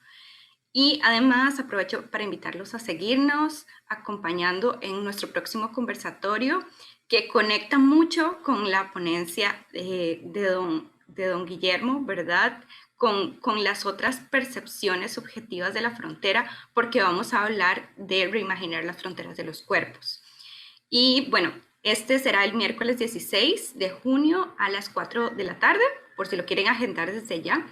S1: Y además aprovecho para invitarlos a seguirnos acompañando en nuestro próximo conversatorio que conecta mucho con la ponencia de don Guillermo, ¿verdad? Con las otras percepciones subjetivas de la frontera, porque vamos a hablar de reimaginar las fronteras de los cuerpos. Y bueno, este será el miércoles 16 de junio a las 4 de la tarde, por si lo quieren agendar desde ya.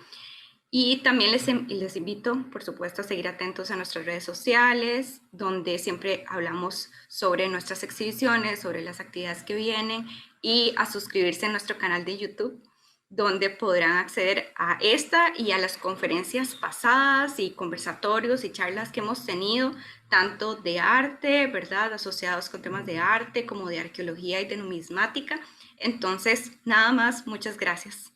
S1: Y también les invito, por supuesto, a seguir atentos a nuestras redes sociales, donde siempre hablamos sobre nuestras exhibiciones, sobre las actividades que vienen, y a suscribirse a nuestro canal de YouTube, donde podrán acceder a esta y a las conferencias pasadas y conversatorios y charlas que hemos tenido, tanto de arte, ¿verdad?, asociados con temas de arte, como de arqueología y de numismática. Entonces, nada más, muchas gracias.